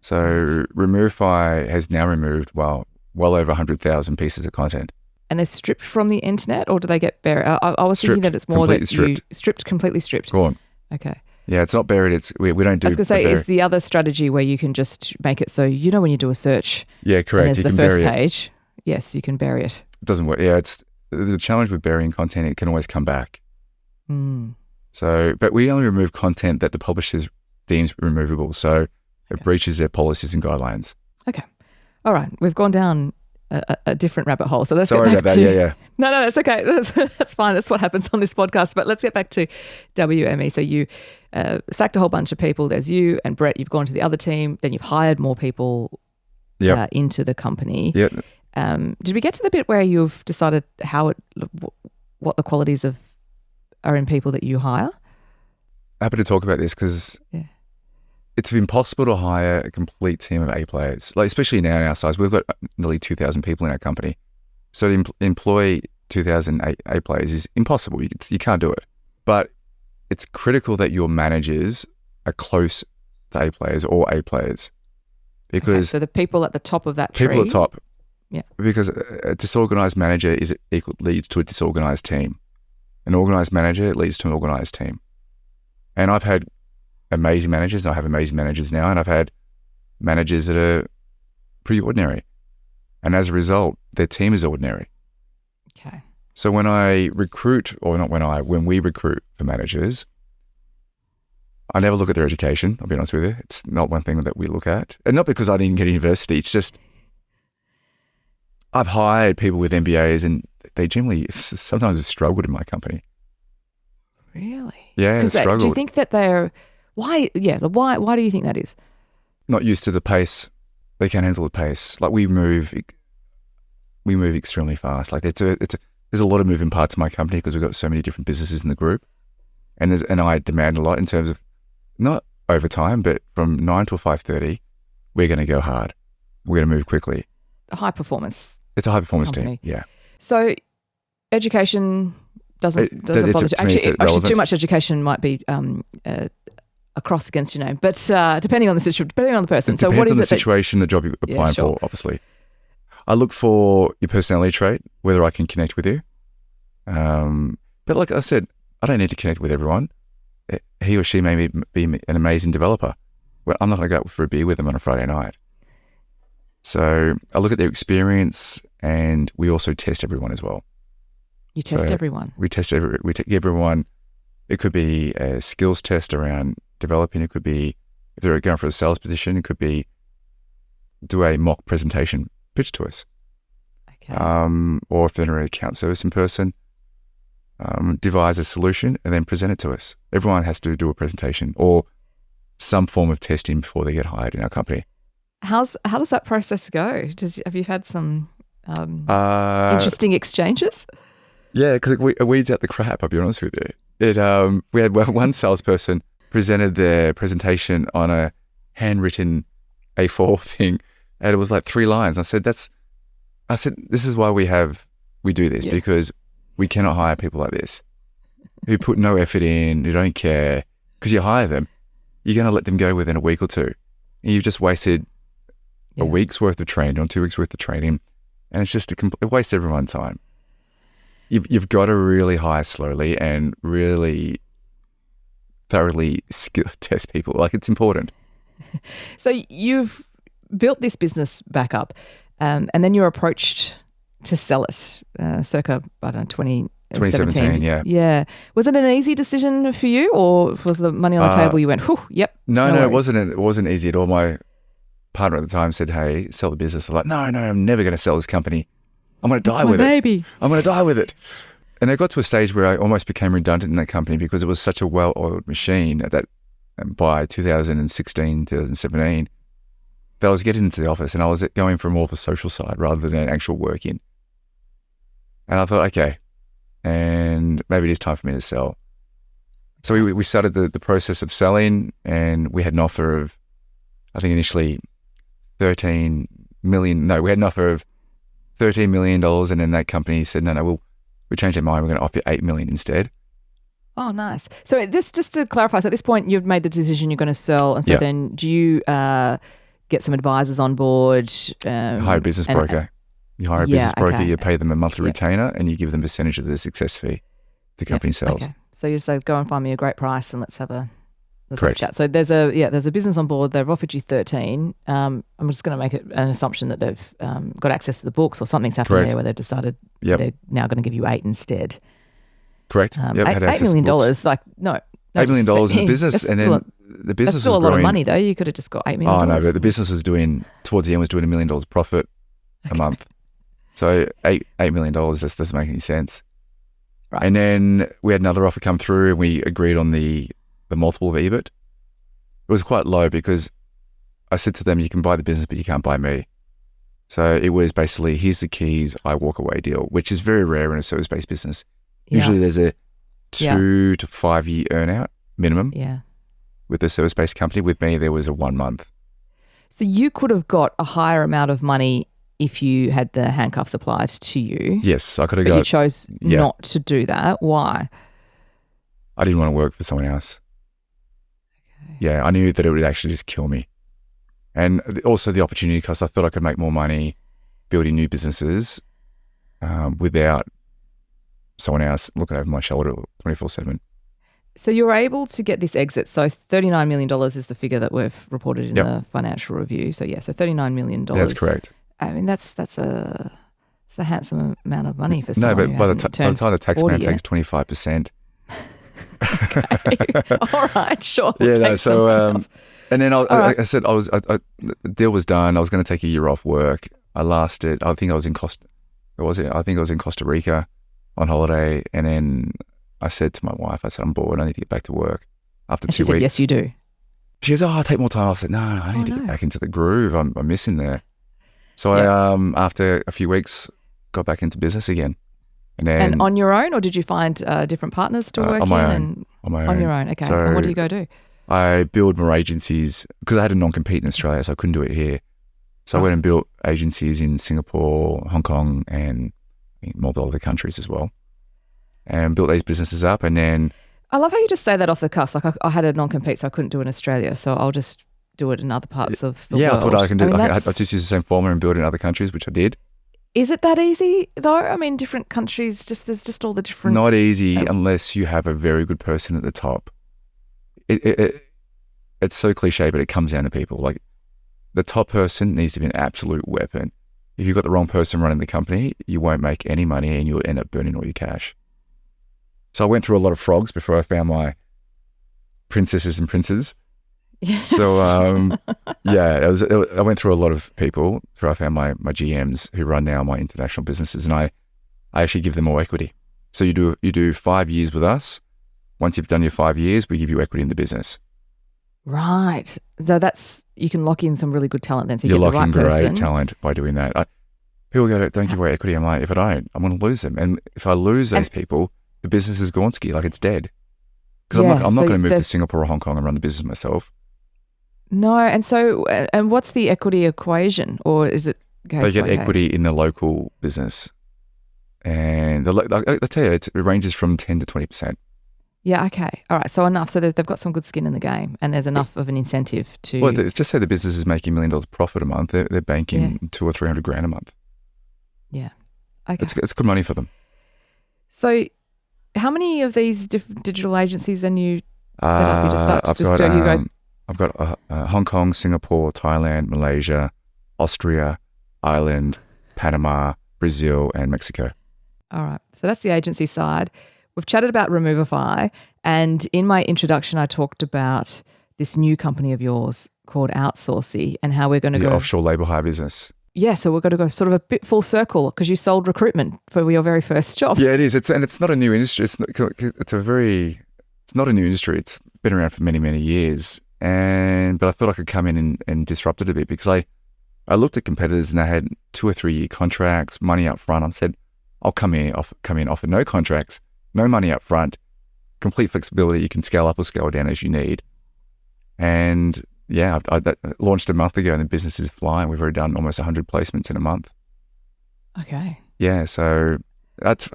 [SPEAKER 2] So Removify has now removed, well over 100,000 pieces of content.
[SPEAKER 1] And they're stripped from the internet, or do they get buried? I was thinking
[SPEAKER 2] Stripped,
[SPEAKER 1] that it's more that
[SPEAKER 2] completely stripped.
[SPEAKER 1] completely stripped.
[SPEAKER 2] Go on.
[SPEAKER 1] Okay.
[SPEAKER 2] Yeah, it's not buried. We don't do
[SPEAKER 1] I was going to say,
[SPEAKER 2] bury.
[SPEAKER 1] is the other strategy where you can just make it so, when you do a search
[SPEAKER 2] Yeah,
[SPEAKER 1] and
[SPEAKER 2] correct.
[SPEAKER 1] there's
[SPEAKER 2] You
[SPEAKER 1] the
[SPEAKER 2] can
[SPEAKER 1] first
[SPEAKER 2] bury it.
[SPEAKER 1] page, yes, you can bury it.
[SPEAKER 2] It doesn't work. Yeah, it's the challenge with burying content. It can always come back.
[SPEAKER 1] Mm.
[SPEAKER 2] So, but we only remove content that the publisher deems removable. So it
[SPEAKER 1] Okay.
[SPEAKER 2] breaches their policies and guidelines.
[SPEAKER 1] Okay. All right. We've gone down a different rabbit hole. So let's
[SPEAKER 2] Sorry
[SPEAKER 1] get
[SPEAKER 2] about
[SPEAKER 1] back
[SPEAKER 2] that.
[SPEAKER 1] to...
[SPEAKER 2] Yeah.
[SPEAKER 1] No, that's okay. That's fine. That's what happens on this podcast. But let's get back to WME. So you sacked a whole bunch of people. There's you and Brett. You've gone to the other team. Then you've hired more people
[SPEAKER 2] Yep.
[SPEAKER 1] into the company.
[SPEAKER 2] Yep.
[SPEAKER 1] Did we get to the bit where you've decided what the qualities are in people that you hire?
[SPEAKER 2] Happy to talk about this because
[SPEAKER 1] Yeah.
[SPEAKER 2] it's impossible to hire a complete team of A players. Like, especially now in our size, we've got nearly 2,000 people in our company. So to employ 2,000 A players is impossible. You can't do it. But it's critical that your managers are close to A players or A players.
[SPEAKER 1] Okay,
[SPEAKER 2] Because
[SPEAKER 1] so the people at the top of that tree.
[SPEAKER 2] people at top.
[SPEAKER 1] Yeah.
[SPEAKER 2] Because a disorganized manager leads to a disorganized team. An organized manager leads to an organized team. And I've had amazing managers, and I have amazing managers now, and I've had managers that are pretty ordinary. And as a result, their team is ordinary.
[SPEAKER 1] Okay.
[SPEAKER 2] So when we recruit for managers, I never look at their education, I'll be honest with you. It's not one thing that we look at. And not because I didn't get to university, it's just I've hired people with MBAs and they generally sometimes have struggled in my company.
[SPEAKER 1] Really?
[SPEAKER 2] Yeah,
[SPEAKER 1] Because
[SPEAKER 2] struggled.
[SPEAKER 1] do you think that they're... Why? Yeah. Why do you think that is?
[SPEAKER 2] Not used to the pace. They can't handle the pace. Like we move extremely fast. Like there's a lot of moving parts in my company because we've got so many different businesses in the group, and I demand a lot in terms of not overtime, but from 9 till 5:30, we're going to go hard. We're going to move quickly.
[SPEAKER 1] High performance
[SPEAKER 2] It's a high performance
[SPEAKER 1] company.
[SPEAKER 2] team. Yeah.
[SPEAKER 1] So education doesn't
[SPEAKER 2] It-
[SPEAKER 1] bother
[SPEAKER 2] to
[SPEAKER 1] you.
[SPEAKER 2] me, it's
[SPEAKER 1] Actually,
[SPEAKER 2] irrelevant.
[SPEAKER 1] too much education might be a cross against your name, but depending on the situation, depending on the person.
[SPEAKER 2] It
[SPEAKER 1] So
[SPEAKER 2] depends
[SPEAKER 1] what is
[SPEAKER 2] on the
[SPEAKER 1] it that
[SPEAKER 2] situation, the job you're applying
[SPEAKER 1] sure.
[SPEAKER 2] for, obviously. I look for your personality trait, whether I can connect with you. But like I said, I don't need to connect with everyone. He or she may be an amazing developer. Well, I'm not going to go out for a beer with them on a Friday night. So I look at their experience, and we also test everyone as well.
[SPEAKER 1] you test
[SPEAKER 2] So
[SPEAKER 1] everyone?
[SPEAKER 2] We test everyone. It could be a skills test around developing. It could be, if they're going for a sales position, it could be do a mock presentation, pitch to us.
[SPEAKER 1] Okay.
[SPEAKER 2] Or if they're an account servicing person, devise a solution and then present it to us. Everyone has to do a presentation or some form of testing before they get hired in our company.
[SPEAKER 1] How does that process go? Have you had some
[SPEAKER 2] Interesting.
[SPEAKER 1] interesting exchanges?
[SPEAKER 2] Yeah, because it weeds out the crap, I'll be honest with you. We had one salesperson presented their presentation on a handwritten A4 thing, and it was like 3 lines. I said, this is why we do this, because we cannot hire people like this, who put no effort in, who don't care. Because you hire them, you're going to let them go within a week or two. And you've just wasted a week's worth of training or 2 weeks worth of training, and it's just it wastes everyone's time. You've got to really hire slowly and really thoroughly test people. Like, it's important.
[SPEAKER 1] So you've built this business back up, and then you're approached to sell it circa, 2017. Yeah. Was it an easy decision for you, or was the money on the table you went, whew, yep?
[SPEAKER 2] No,
[SPEAKER 1] worries.
[SPEAKER 2] it wasn't easy at all. My partner at the time said, hey, sell the business. I'm like, no, I'm never going to sell this company. I'm going to die with it. I'm going to die with it. And it got to a stage where I almost became redundant in that company because it was such a well-oiled machine that by 2016, 2017, that I was getting into the office and I was going for more of a social side rather than actual working. And I thought, okay, and maybe it is time for me to sell. So we started the process of selling, and we had an offer of, I think initially $13 million. No, we had an offer of $13 million, and then that company said, no, we changed our mind. We're going to offer you $8 million instead.
[SPEAKER 1] Oh, nice. So this, just to clarify, so at this point you've made the decision you're going to sell, and so then do you get some advisors on board?
[SPEAKER 2] Hire a business broker. You hire a business broker, you pay them a monthly retainer, and you give them a percentage of the success fee the company sells.
[SPEAKER 1] Okay. So you say, go and find me a great price and let's have a
[SPEAKER 2] Correct.
[SPEAKER 1] chat. So there's a business on board. They've offered you 13. I'm just going to make it an assumption that they've got access to the books, or something's happened there where they've decided they're now going to give you 8 instead.
[SPEAKER 2] Correct.
[SPEAKER 1] $8 million, like no
[SPEAKER 2] $8 million in the business, and then the business
[SPEAKER 1] that's still
[SPEAKER 2] was
[SPEAKER 1] a lot
[SPEAKER 2] growing.
[SPEAKER 1] of money though. You could have just got $8 million.
[SPEAKER 2] Oh no, but the business was towards the end $1 million profit a month. So $8 million just doesn't make any sense.
[SPEAKER 1] Right.
[SPEAKER 2] And then we had another offer come through, and we agreed on the multiple of EBIT. It was quite low because I said to them, you can buy the business, but you can't buy me. So it was basically, here's the keys, I walk away deal, which is very rare in a service-based business. Usually there's a 2 to 5 year earnout minimum.
[SPEAKER 1] Yeah.
[SPEAKER 2] With a service-based company. With me, there was a 1 month.
[SPEAKER 1] So you could have got a higher amount of money if you had the handcuffs applied to you.
[SPEAKER 2] Yes, I could have
[SPEAKER 1] but
[SPEAKER 2] got.
[SPEAKER 1] you chose not to do that. Why?
[SPEAKER 2] I didn't want to work for someone else. Okay. Yeah, I knew that it would actually just kill me. And also the opportunity cost. I thought I could make more money building new businesses without someone else looking over my shoulder 24/7.
[SPEAKER 1] So you're able to get this exit. So $39 million is the figure that we've reported in the financial review. So so $39 million.
[SPEAKER 2] That's correct.
[SPEAKER 1] I mean, that's a handsome amount of money for
[SPEAKER 2] someone.
[SPEAKER 1] No,
[SPEAKER 2] but by the time the tax man takes 25%.
[SPEAKER 1] Okay. All right. Sure.
[SPEAKER 2] And then I said the deal was done. I was going to take a year off work. I think I was in Costa Rica on holiday, and then I said to my wife, I'm bored. I need to get back to work after 2 weeks.
[SPEAKER 1] She said, yes, you do.
[SPEAKER 2] She goes, I'll take more time off. I said, no, I need to get back into the groove. I'm missing there. So I, after a few weeks, got back into business again.
[SPEAKER 1] And on your own, or did you find different partners to work
[SPEAKER 2] on my
[SPEAKER 1] in?
[SPEAKER 2] On my own.
[SPEAKER 1] On your own, okay.
[SPEAKER 2] So
[SPEAKER 1] and what do you go do?
[SPEAKER 2] I build more agencies because I had a non-compete in Australia, so I couldn't do it here. So I went and built agencies in Singapore, Hong Kong, and multiple other countries as well, and built these businesses up. And then
[SPEAKER 1] I love how you just say that off the cuff. Like I had a non-compete, so I couldn't do it in Australia. So I'll just do it in other parts of the world.
[SPEAKER 2] I thought I can do. I
[SPEAKER 1] that's-
[SPEAKER 2] just use the same formula and build it in other countries, which I did.
[SPEAKER 1] Is it that easy though? I mean, different countries. There's just all the different.
[SPEAKER 2] Not easy unless you have a very good person at the top. It's so cliche, but it comes down to people. Like the top person needs to be an absolute weapon. If you've got the wrong person running the company, you won't make any money and you'll end up burning all your cash. So I went through a lot of frogs before I found my princesses and princes.
[SPEAKER 1] Yes.
[SPEAKER 2] So I went through a lot of people before I found my GMs who run now my international businesses, and I actually give them all equity. So you do 5 years with us. Once you've done your 5 years, we give you equity in the business.
[SPEAKER 1] Right. So you can lock in some really good talent then. So
[SPEAKER 2] You're
[SPEAKER 1] get the
[SPEAKER 2] locking
[SPEAKER 1] right person.
[SPEAKER 2] great talent by doing that. People go, don't give away equity. I'm like, if I don't, I'm going to lose them. And if I lose those people, the business is Gornsky, like it's dead. Because I'm not going to move to Singapore or Hong Kong and run the business myself.
[SPEAKER 1] No, and what's the equity equation, or is it?
[SPEAKER 2] They get equity in the local business, and I tell you, it ranges from 10 to 20%.
[SPEAKER 1] Yeah. Okay. All right. So enough. So they've got some good skin in the game, and there's enough of an incentive to.
[SPEAKER 2] Well, just say the business is making $1 million profit a month. They're banking $200,000 or $300,000 a month.
[SPEAKER 1] Yeah. Okay.
[SPEAKER 2] It's good money for them.
[SPEAKER 1] So, how many of these digital agencies then you set up? You just
[SPEAKER 2] I've got Hong Kong, Singapore, Thailand, Malaysia, Austria, Ireland, Panama, Brazil, and Mexico.
[SPEAKER 1] All right. So that's the agency side. We've chatted about Removify, and in my introduction, I talked about this new company of yours called Outsourcey and how we're going to go
[SPEAKER 2] offshore labour hire business.
[SPEAKER 1] Yeah, so we're going to go sort of a bit full circle because you sold recruitment for your very first job.
[SPEAKER 2] Yeah, it is. It's not a new industry. It's not a new industry. It's been around for many, many years. But I thought I could come in and disrupt it a bit because I looked at competitors and they had 2 or 3 year contracts, money up front. I said, I'll come in, offer no contracts, no money up front, complete flexibility. You can scale up or scale down as you need. And yeah, I launched a month ago and the business is flying. We've already done almost 100 placements in a month.
[SPEAKER 1] Okay.
[SPEAKER 2] Yeah, so that's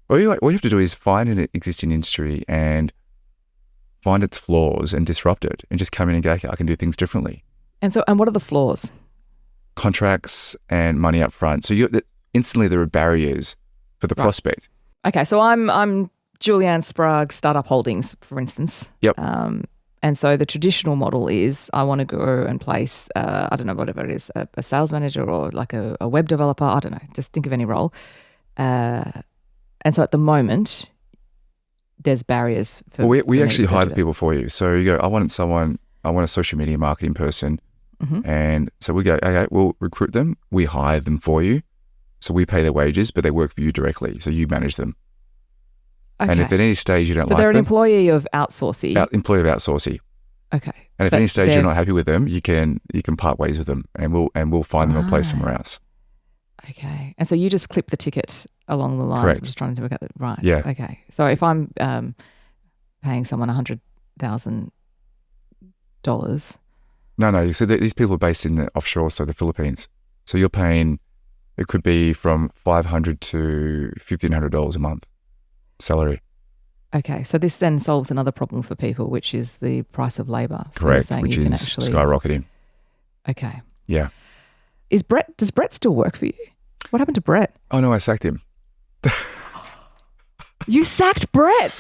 [SPEAKER 2] all you have to do is find an existing industry and find its flaws and disrupt it and just come in and go, okay, I can do things differently.
[SPEAKER 1] And what are the flaws?
[SPEAKER 2] Contracts and money up front. So instantly there are barriers for the prospect.
[SPEAKER 1] Okay, so I'm Julianne Sprague, Startup Holdings, for instance.
[SPEAKER 2] Yep.
[SPEAKER 1] And so the traditional model is I want to go and place, I don't know, whatever it is, a sales manager or like a web developer. I don't know, just think of any role. And so at the moment, there's barriers.
[SPEAKER 2] We actually hire the people for you. So you go, I want a social media marketing person.
[SPEAKER 1] Mm-hmm.
[SPEAKER 2] And so we go, okay, we'll recruit them. We hire them for you. So we pay their wages, but they work for you directly. So you manage them.
[SPEAKER 1] Okay.
[SPEAKER 2] And if at any stage you don't like them.
[SPEAKER 1] So they're an employee of Outsourcey.
[SPEAKER 2] Employee of Outsourcey.
[SPEAKER 1] Okay.
[SPEAKER 2] And if at any stage you're not happy with them, you can part ways with them and we'll find them a place somewhere else.
[SPEAKER 1] Okay. And so you just clip the ticket along the line.
[SPEAKER 2] Correct.
[SPEAKER 1] I'm just trying to work out that. Right.
[SPEAKER 2] Yeah.
[SPEAKER 1] Okay. So if I'm paying someone $100,000.
[SPEAKER 2] No. So these people are based in the offshore, so the Philippines. So you're paying, it could be from $500 to $1,500 a month salary.
[SPEAKER 1] Okay. So this then solves another problem for people, which is the price of labour. So
[SPEAKER 2] Correct. Which is skyrocketing.
[SPEAKER 1] Okay.
[SPEAKER 2] Yeah.
[SPEAKER 1] Does Brett still work for you? What happened to Brett?
[SPEAKER 2] Oh, no, I sacked him.
[SPEAKER 1] You sacked Brett?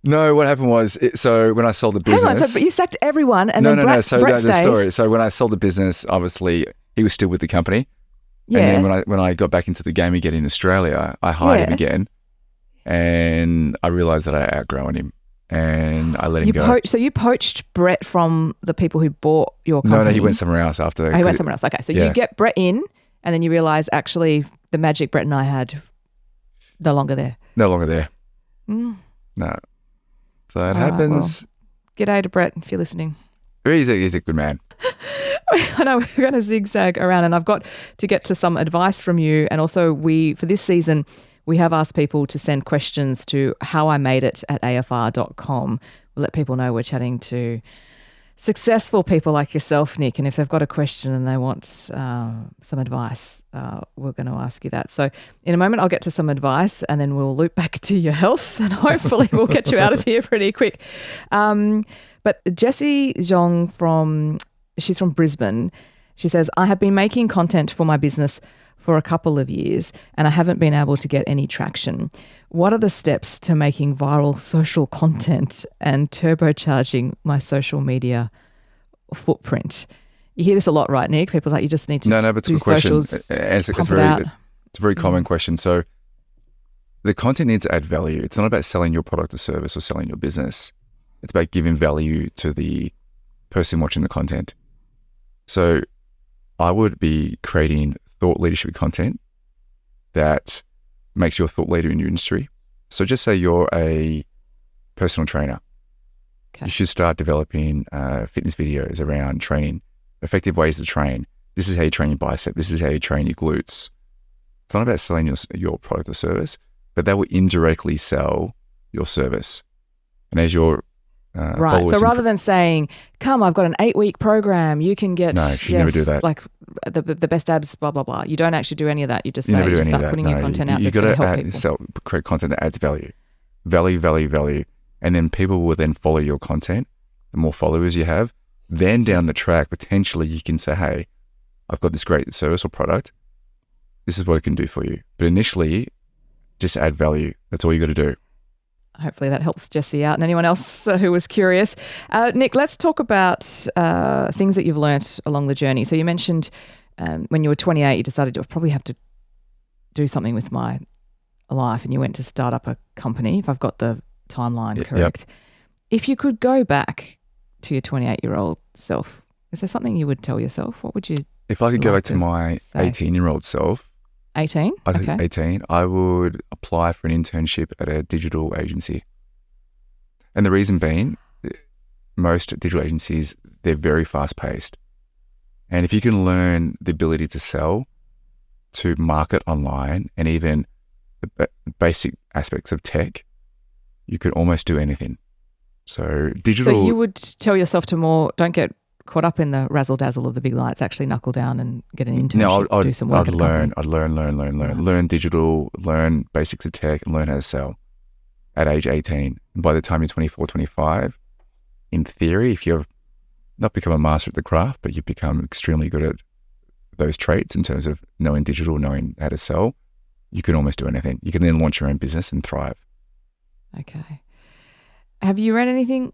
[SPEAKER 2] No, what happened was, so when I sold the business...
[SPEAKER 1] Hang on, but you sacked everyone and then Brett
[SPEAKER 2] So
[SPEAKER 1] stays.
[SPEAKER 2] the story. So when I sold the business, obviously, he was still with the company.
[SPEAKER 1] Yeah.
[SPEAKER 2] And then when I got back into the game again in Australia, I hired him again. And I realised that I had outgrown him. And I let him go.
[SPEAKER 1] So you poached Brett from the people who bought your company?
[SPEAKER 2] No, he went somewhere else after.
[SPEAKER 1] Oh, he went somewhere else. Okay, so you get Brett in and then you realise actually the magic Brett and I had no longer there.
[SPEAKER 2] No longer there.
[SPEAKER 1] Mm.
[SPEAKER 2] No. So it happens.
[SPEAKER 1] Well, g'day to Brett if you're listening.
[SPEAKER 2] He's a good man.
[SPEAKER 1] I know we're going to zigzag around and I've got to get to some advice from you. And also for this season, we have asked people to send questions to howimadeit@afr.com. We'll let people know we're chatting to successful people like yourself, Nick, and if they've got a question and they want some advice, we're going to ask you that. So in a moment, I'll get to some advice and then we'll loop back to your health and hopefully we'll get you out of here pretty quick. But Jessie Zhong she's from Brisbane. She says, I have been making content for my business for a couple of years and I haven't been able to get any traction. What are the steps to making viral social content and turbocharging my social media footprint? You hear this a lot, right, Nick? People are like, you just need to
[SPEAKER 2] but it's a
[SPEAKER 1] do
[SPEAKER 2] good question.
[SPEAKER 1] socials,
[SPEAKER 2] It's
[SPEAKER 1] pump it out.
[SPEAKER 2] a very common question. So the content needs to add value. It's not about selling your product or service or selling your business. It's about giving value to the person watching the content. So I would be creating thought leadership content that makes you a thought leader in your industry. So just say you're a personal trainer.
[SPEAKER 1] Okay.
[SPEAKER 2] You should start developing fitness videos around training, effective ways to train. This is how you train your bicep. This is how you train your glutes. It's not about selling your product or service, but that will indirectly sell your service. And as your
[SPEAKER 1] right. So rather than saying, come, I've got an 8-week program, you can get
[SPEAKER 2] no, you never do that.
[SPEAKER 1] Like the best abs, blah, blah, blah. You don't actually do any of that. You just
[SPEAKER 2] You never do
[SPEAKER 1] just
[SPEAKER 2] any of
[SPEAKER 1] start
[SPEAKER 2] that.
[SPEAKER 1] putting your content out
[SPEAKER 2] You've
[SPEAKER 1] that's
[SPEAKER 2] got
[SPEAKER 1] going to help
[SPEAKER 2] to
[SPEAKER 1] people.
[SPEAKER 2] create content that adds value. Value. And then people will then follow your content. The more followers you have, then down the track, potentially you can say, hey, I've got this great service or product. This is what it can do for you. But initially, just add value. That's all you got to do.
[SPEAKER 1] Hopefully that helps Jessie out and anyone else who was curious. Nick, let's talk about things that you've learnt along the journey. So you mentioned when you were 28, you decided to probably have to do something with my life and you went to start up a company, if I've got the timeline correct. Yep. If you could go back to your 28-year-old self, is there something you would tell yourself? What would you
[SPEAKER 2] If I could go back to my 18-year-old self,
[SPEAKER 1] 18?
[SPEAKER 2] I think 18, I would apply for an internship at a digital agency. And the reason being, most digital agencies, they're very fast-paced. And if you can learn the ability to sell, to market online, and even the basic aspects of tech, you could almost do anything. So digital...
[SPEAKER 1] So you would tell yourself to don't get caught up in the razzle dazzle of the big lights, actually knuckle down and get an internship, do some work.
[SPEAKER 2] I'd learn digital, learn basics of tech and learn how to sell at age 18. And by the time you're 24, 25, in theory, if you've not become a master at the craft, but you've become extremely good at those traits in terms of knowing digital, knowing how to sell, you can almost do anything. You can then launch your own business and thrive.
[SPEAKER 1] Okay. Have you read anything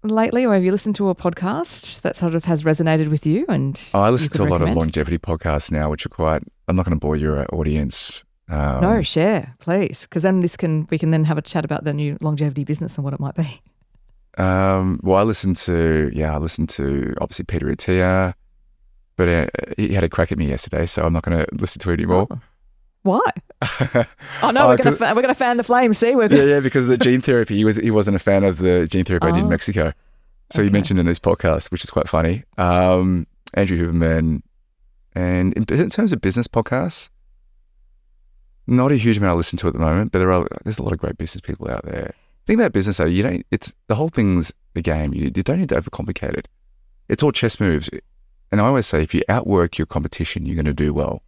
[SPEAKER 1] lately, or have you listened to a podcast that sort of has resonated with you? And
[SPEAKER 2] I listen to a lot of longevity podcasts now, which are quite, I'm not going to bore your audience.
[SPEAKER 1] No, share, please. Because then we can then have a chat about the new longevity business and what it might be.
[SPEAKER 2] Well, I listened to obviously Peter Attia, but he had a crack at me yesterday, so I'm not going to listen to it anymore.
[SPEAKER 1] Oh. Why? Oh no, we're going to fan the flame. See,
[SPEAKER 2] because of the gene therapy. He wasn't a fan of the gene therapy I did in Mexico. So he mentioned in his podcast, which is quite funny. Andrew Huberman, and in terms of business podcasts, not a huge amount I listen to at the moment, but there's a lot of great business people out there. The thing about business though, the whole thing's a game. You don't need to overcomplicate it. It's all chess moves. And I always say, if you outwork your competition, you're going to do well.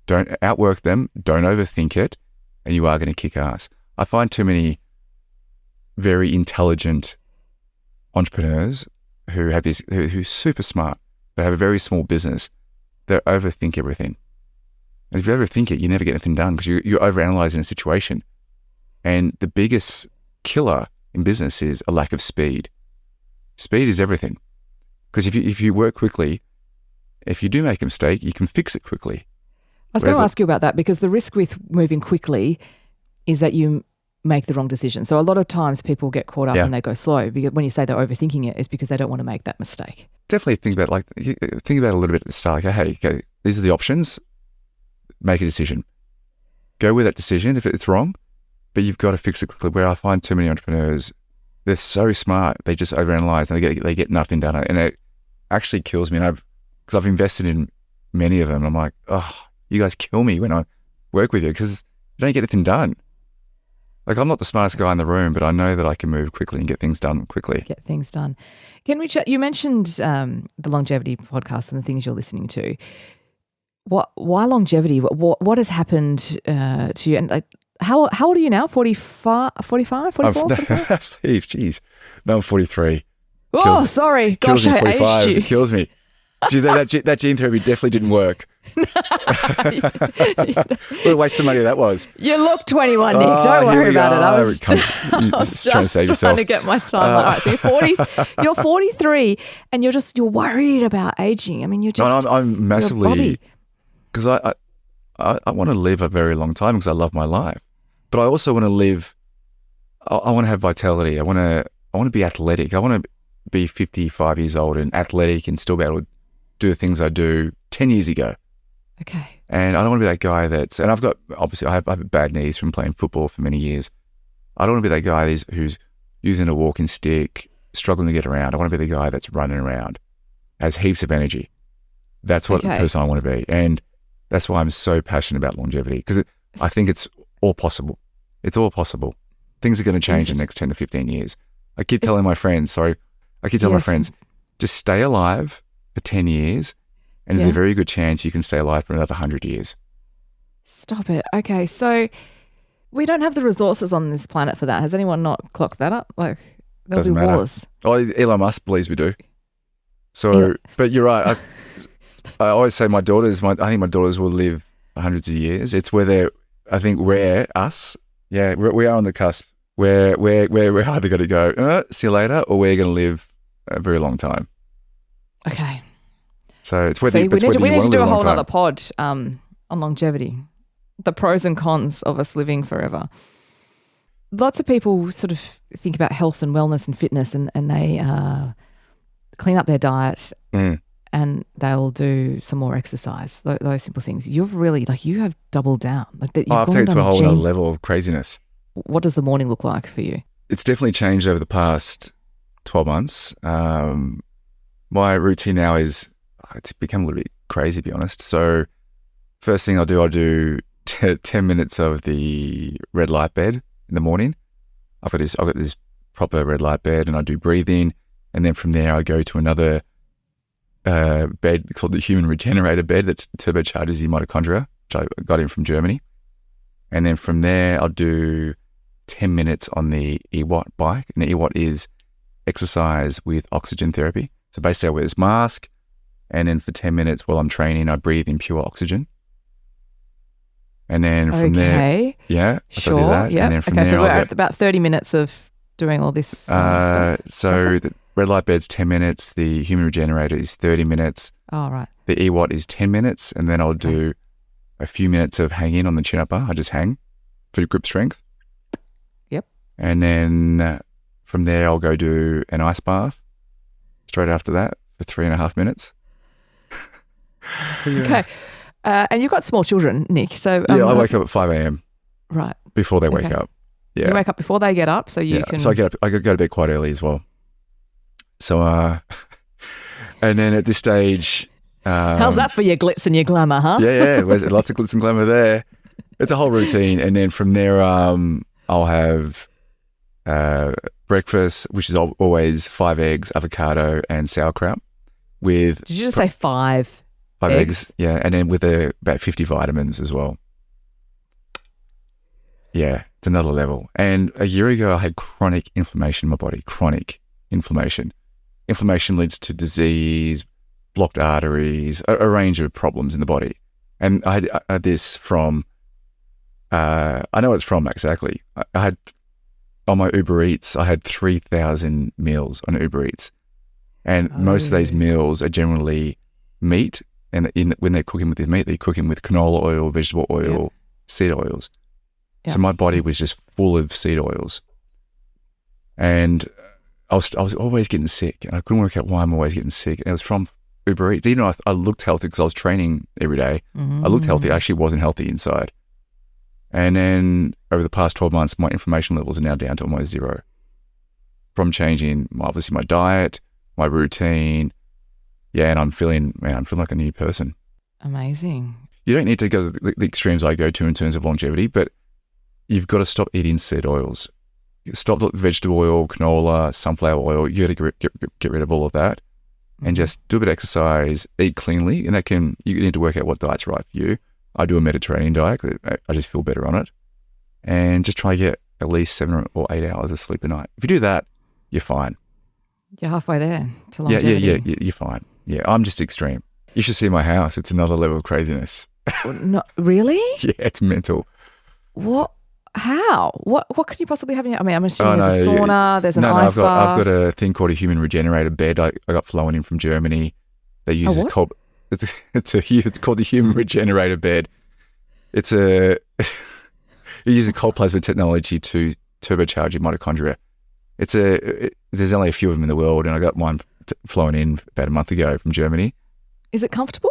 [SPEAKER 2] Don't outwork them, don't overthink it, and you are going to kick ass. I find too many very intelligent entrepreneurs who's super smart, but have a very small business, they overthink everything. And if you overthink it, you never get anything done because you're overanalyzing a situation. And the biggest killer in business is a lack of speed. Speed is everything. Because if you work quickly, if you do make a mistake, you can fix it quickly.
[SPEAKER 1] I was going to ask you about that because the risk with moving quickly is that you make the wrong decision. So a lot of times people get caught up and they go slow. Because when you say they're overthinking it, it's because they don't want to make that mistake.
[SPEAKER 2] Definitely think about it a little bit at the start. Like, hey, okay, these are the options. Make a decision. Go with that decision if it's wrong, but you've got to fix it quickly. Where I find too many entrepreneurs, they're so smart, they just overanalyze and they get nothing done. And it actually kills me. And because I've invested in many of them, I'm like, oh, you guys kill me when I work with you because you don't get anything done. Like, I'm not the smartest guy in the room, but I know that I can move quickly and get things done quickly.
[SPEAKER 1] Get things done. Can we chat? You mentioned the longevity podcast and the things you're listening to. Why longevity? What has happened to you? And like, how old are you now? 45, 44?
[SPEAKER 2] Jeez. No, I'm 43.
[SPEAKER 1] Oh, sorry.
[SPEAKER 2] Kills
[SPEAKER 1] Gosh,
[SPEAKER 2] me,
[SPEAKER 1] I
[SPEAKER 2] 45.
[SPEAKER 1] aged you.
[SPEAKER 2] It kills me. Geez, that gene therapy definitely didn't work. What a waste of money that was.
[SPEAKER 1] You look 21, Nick. Don't worry about it. I was
[SPEAKER 2] just trying to save yourself.
[SPEAKER 1] trying to get my time. All right, so you're 43, and you're worried about aging. I mean, you're just.
[SPEAKER 2] No, I'm massively, because I want to live a very long time because I love my life, but I also want to live. I want to have vitality. I want to be athletic. I want to be 55 years old and athletic and still be able to do the things I do 10 years ago.
[SPEAKER 1] Okay.
[SPEAKER 2] And I don't want to be that guy and I've got, obviously I have bad knees from playing football for many years. I don't want to be that guy who's using a walking stick, struggling to get around. I want to be the guy that's running around, has heaps of energy. That's what the person I want to be. And that's why I'm so passionate about longevity, because I think it's all possible. It's all possible. Things are going to change in the next 10 to 15 years. I keep telling my friends, just stay alive for 10 years, and there's a very good chance you can stay alive for another 100 years.
[SPEAKER 1] Stop it. Okay, so we don't have the resources on this planet for that. Has anyone not clocked that up? Like, there'll be wars.
[SPEAKER 2] Oh, Elon Musk believes we do. So, but you're right. I always say I think my daughters will live hundreds of years. It's where we are on the cusp. We're either going to go, see you later, or we're going to live a very long time.
[SPEAKER 1] Okay.
[SPEAKER 2] So it's whether
[SPEAKER 1] we need to do a whole
[SPEAKER 2] time.
[SPEAKER 1] other pod on longevity, the pros and cons of us living forever. Lots of people sort of think about health and wellness and fitness, and they clean up their diet and they'll do some more exercise, those simple things. You've really, you have doubled down.
[SPEAKER 2] I've taken it to a whole other level of craziness.
[SPEAKER 1] What does the morning look like for you?
[SPEAKER 2] It's definitely changed over the past 12 months. My routine now it's become a little bit crazy, to be honest. So first thing I'll do 10 minutes of the red light bed in the morning. I've got this proper red light bed, and I do breathing. And then from there, I go to another bed called the Human Regenerator bed that turbocharges your mitochondria, which I got in from Germany. And then from there, I'll do 10 minutes on the EWOT bike. And the EWOT is exercise with oxygen therapy. So basically I wear this mask, and then for 10 minutes while I'm training, I breathe in pure oxygen. And then from there, I do that.
[SPEAKER 1] Yeah.
[SPEAKER 2] And then from
[SPEAKER 1] there,
[SPEAKER 2] so
[SPEAKER 1] we're at about 30 minutes of doing all this stuff.
[SPEAKER 2] So the red light bed's 10 minutes. The Human Regenerator is 30 minutes.
[SPEAKER 1] Oh, right.
[SPEAKER 2] The EWOT is 10 minutes. And then I'll do a few minutes of hanging on the chin upper. I just hang for grip strength.
[SPEAKER 1] Yep.
[SPEAKER 2] And then from there, I'll go do an ice bath straight after that for 3.5 minutes.
[SPEAKER 1] Okay. And you've got small children, Nick. So
[SPEAKER 2] I wake up at 5 a.m.
[SPEAKER 1] Right.
[SPEAKER 2] Before they wake up. Yeah.
[SPEAKER 1] You wake up before they get up, so you can.
[SPEAKER 2] So I go to bed quite early as well. So, and then at this stage,
[SPEAKER 1] how's that for your glitz and your glamour, huh?
[SPEAKER 2] Yeah. There's lots of glitz and glamour there. It's a whole routine, and then from there, I'll have breakfast, which is always 5 eggs, avocado, and sauerkraut. Did
[SPEAKER 1] you just say 5?
[SPEAKER 2] 5 eggs, yeah, and then with about 50 vitamins as well. Yeah, it's another level. And a year ago, I had chronic inflammation in my body. Chronic inflammation. Inflammation leads to disease, blocked arteries, a range of problems in the body. And I had this from, I know it's from exactly. I had, on my Uber Eats, I had 3,000 meals on Uber Eats. And most of these meals are generally meat. And when they're cooking with the meat, they're cooking with canola oil, vegetable oil, seed oils. Yep. So my body was just full of seed oils. And I was always getting sick. And I couldn't work out why I'm always getting sick. And it was from Uber Eats. Even though I looked healthy because I was training every day, I looked healthy. I actually wasn't healthy inside. And then over the past 12 months, my inflammation levels are now down to almost zero. From changing, obviously, my diet, my routine. Yeah, and I'm feeling like a new person.
[SPEAKER 1] Amazing.
[SPEAKER 2] You don't need to go to the extremes I go to in terms of longevity, but you've got to stop eating seed oils. Stop the vegetable oil, canola, sunflower oil. You got to get rid of all of that, and just do a bit of exercise, eat cleanly, and you need to work out what diet's right for you. I do a Mediterranean diet. I just feel better on it, and just try to get at least 7 or 8 hours of sleep a night. If you do that, you're fine.
[SPEAKER 1] You're halfway there to longevity.
[SPEAKER 2] Yeah, you're fine. Yeah, I'm just extreme. You should see my house. It's another level of craziness.
[SPEAKER 1] No, really?
[SPEAKER 2] Yeah, it's mental.
[SPEAKER 1] What? How? What could you possibly have in your... I mean, I'm assuming there's a sauna, there's an ice bath.
[SPEAKER 2] I've got a thing called a human regenerator bed. I got flown in from Germany. They use it's called the human regenerator bed. It uses cold plasma technology to turbocharge your mitochondria. There's only a few of them in the world, and I got mine flown in about a month ago from Germany.
[SPEAKER 1] Is it comfortable?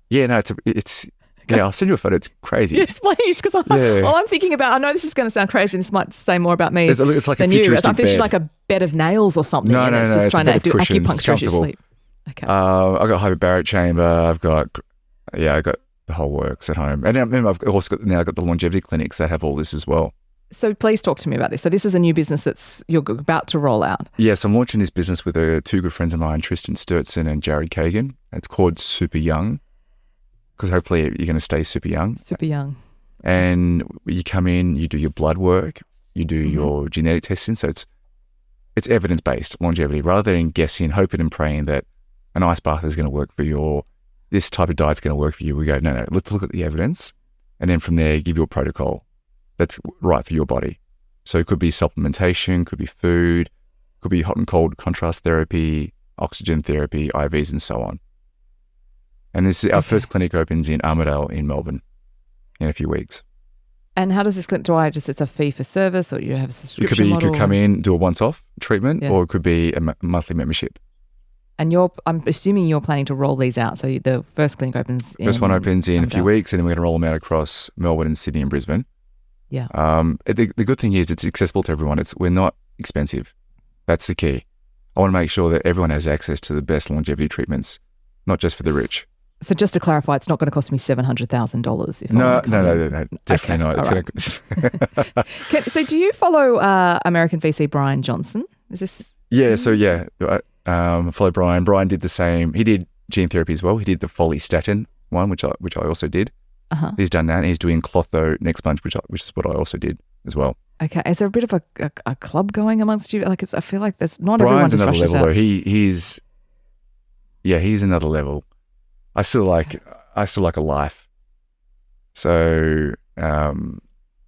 [SPEAKER 2] Yeah, no, it's yeah, I'll send you a photo. It's crazy.
[SPEAKER 1] Yes, please, because I'm thinking about, I know this is going to sound crazy, and this might say more about me
[SPEAKER 2] it's like
[SPEAKER 1] than
[SPEAKER 2] a futuristic
[SPEAKER 1] you. I'm picturing
[SPEAKER 2] bed.
[SPEAKER 1] like a bed of nails or something.
[SPEAKER 2] No,
[SPEAKER 1] it's just
[SPEAKER 2] it's
[SPEAKER 1] trying
[SPEAKER 2] a bed
[SPEAKER 1] to
[SPEAKER 2] of
[SPEAKER 1] do
[SPEAKER 2] cushions.
[SPEAKER 1] acupuncture as you sleep. Okay.
[SPEAKER 2] I've got a hyperbaric chamber. I got the whole works at home. And I remember I've also got the longevity clinics that have all this as well.
[SPEAKER 1] So please talk to me about this. So this is a new business you're about to roll out.
[SPEAKER 2] Yes, I'm launching this business with two good friends of mine, Tristan Sturtson and Jared Kagan. It's called Super Young, because hopefully you're going to stay super young.
[SPEAKER 1] Super young.
[SPEAKER 2] And you come in, you do your blood work, you do your genetic testing. So it's evidence-based longevity, rather than guessing, hoping and praying that an ice bath is going to work for you or this type of diet's going to work for you. We go, no, let's look at the evidence. And then from there, give you a protocol that's right for your body. So it could be supplementation, could be food, could be hot and cold contrast therapy, oxygen therapy, IVs, and so on. And our first clinic opens in Armidale in Melbourne in a few weeks.
[SPEAKER 1] And how does this clinic, it's a fee for service, or you have a subscription model?
[SPEAKER 2] You could come in, do a once-off treatment, or it could be a monthly membership.
[SPEAKER 1] And I'm assuming you're planning to roll these out. So the first clinic opens
[SPEAKER 2] First one opens in a few weeks, and then we're going to roll them out across Melbourne and Sydney and Brisbane.
[SPEAKER 1] Yeah.
[SPEAKER 2] The good thing is it's accessible to everyone. We're not expensive. That's the key. I want to make sure that everyone has access to the best longevity treatments, not just for the rich.
[SPEAKER 1] So just to clarify, it's not going to cost me $700,000.
[SPEAKER 2] No, definitely not.
[SPEAKER 1] Right. So do you follow American VC Brian Johnson? Is this?
[SPEAKER 2] Yeah. So I follow Brian. Brian did the same. He did gene therapy as well. He did the Follistatin one, which I also did. He's done that, and he's doing Clotho Next Bunch, which is what I also did as well.
[SPEAKER 1] Okay, is there a bit of a club going amongst you? Like, I feel like there's not
[SPEAKER 2] Brian's
[SPEAKER 1] everyone just
[SPEAKER 2] another level
[SPEAKER 1] rushes
[SPEAKER 2] though. He's another level. I still like a life. So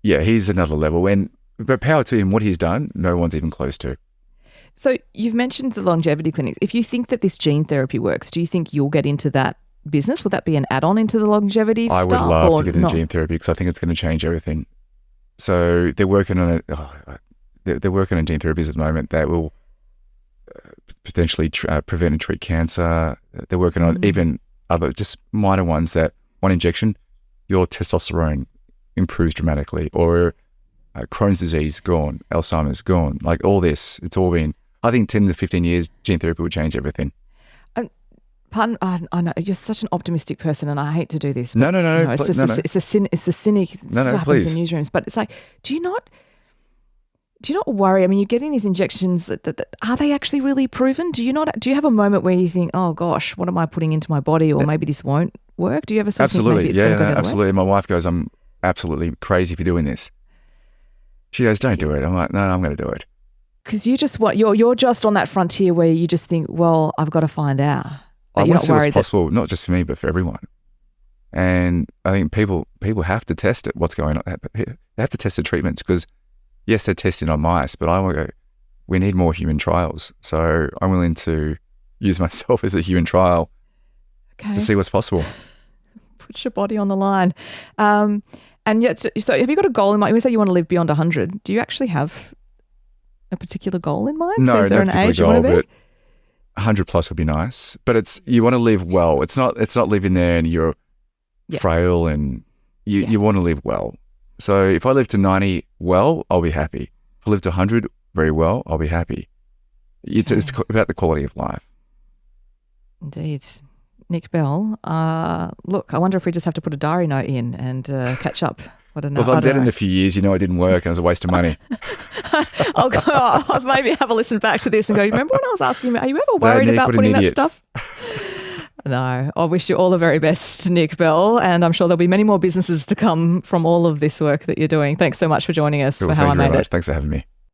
[SPEAKER 2] he's another level. But power to him, what he's done, no one's even close to.
[SPEAKER 1] So you've mentioned the longevity clinics. If you think that this gene therapy works, do you think you'll get into that business? Will that be an add-on into the longevity stuff?
[SPEAKER 2] I would love to get into gene therapy because I think it's going to change everything. So they're working on it. They're working on gene therapies at the moment that will potentially prevent and treat cancer. They're working on even other just minor ones that one injection, your testosterone improves dramatically, or Crohn's disease gone, Alzheimer's gone. Like all this, it's all been. I think 10 to 15 years, gene therapy will change everything.
[SPEAKER 1] Pardon, I know you're such an optimistic person, and I hate to do this.
[SPEAKER 2] No.
[SPEAKER 1] It's just it's a cynic. This is what happens in newsrooms. But it's like, do you not worry? I mean, you're getting these injections. Are they actually really proven? Do you have a moment where you think, oh gosh, what am I putting into my body, or maybe this won't work? Do you ever sort of think maybe it's going to go the other way?
[SPEAKER 2] Absolutely. My wife goes, I'm absolutely crazy for doing this. She goes, don't do it. I'm like, no, I'm going to do it.
[SPEAKER 1] Because you're just on that frontier where you just think, well, I've got to find out.
[SPEAKER 2] I want to see what's possible, not just for me, but for everyone. And I think people have to test it, what's going on. They have to test the treatments because, yes, they're testing on mice, but we need more human trials. So I'm willing to use myself as a human trial to see what's possible.
[SPEAKER 1] Put your body on the line. And yet, so have you got a goal in mind? You say you want to live beyond 100. Do you actually have a particular goal in mind?
[SPEAKER 2] No,
[SPEAKER 1] so is there
[SPEAKER 2] no
[SPEAKER 1] an age
[SPEAKER 2] goal,
[SPEAKER 1] you want to be?
[SPEAKER 2] but 100 plus would be nice. But you want to live well. It's not living there and you're frail and you want to live well. So if I live to 90 well, I'll be happy. If I live to 100 very well, I'll be happy. It's about the quality of life.
[SPEAKER 1] Indeed. Nick Bell, look, I wonder if we just have to put a diary note in and catch up What a
[SPEAKER 2] Well, if I'm dead in a few years, it didn't work and it was a waste of money.
[SPEAKER 1] I'll maybe have a listen back to this and go, remember when I was asking, are you ever worried
[SPEAKER 2] Nick,
[SPEAKER 1] about
[SPEAKER 2] what an
[SPEAKER 1] putting that
[SPEAKER 2] idiot.
[SPEAKER 1] stuff? No, I wish you all the very best, Nick Bell, and I'm sure there'll be many more businesses to come from all of this work that you're doing. Thanks so much for joining us
[SPEAKER 2] Cool,
[SPEAKER 1] for How I
[SPEAKER 2] thank you very
[SPEAKER 1] Made
[SPEAKER 2] much.
[SPEAKER 1] It.
[SPEAKER 2] Thanks for having me.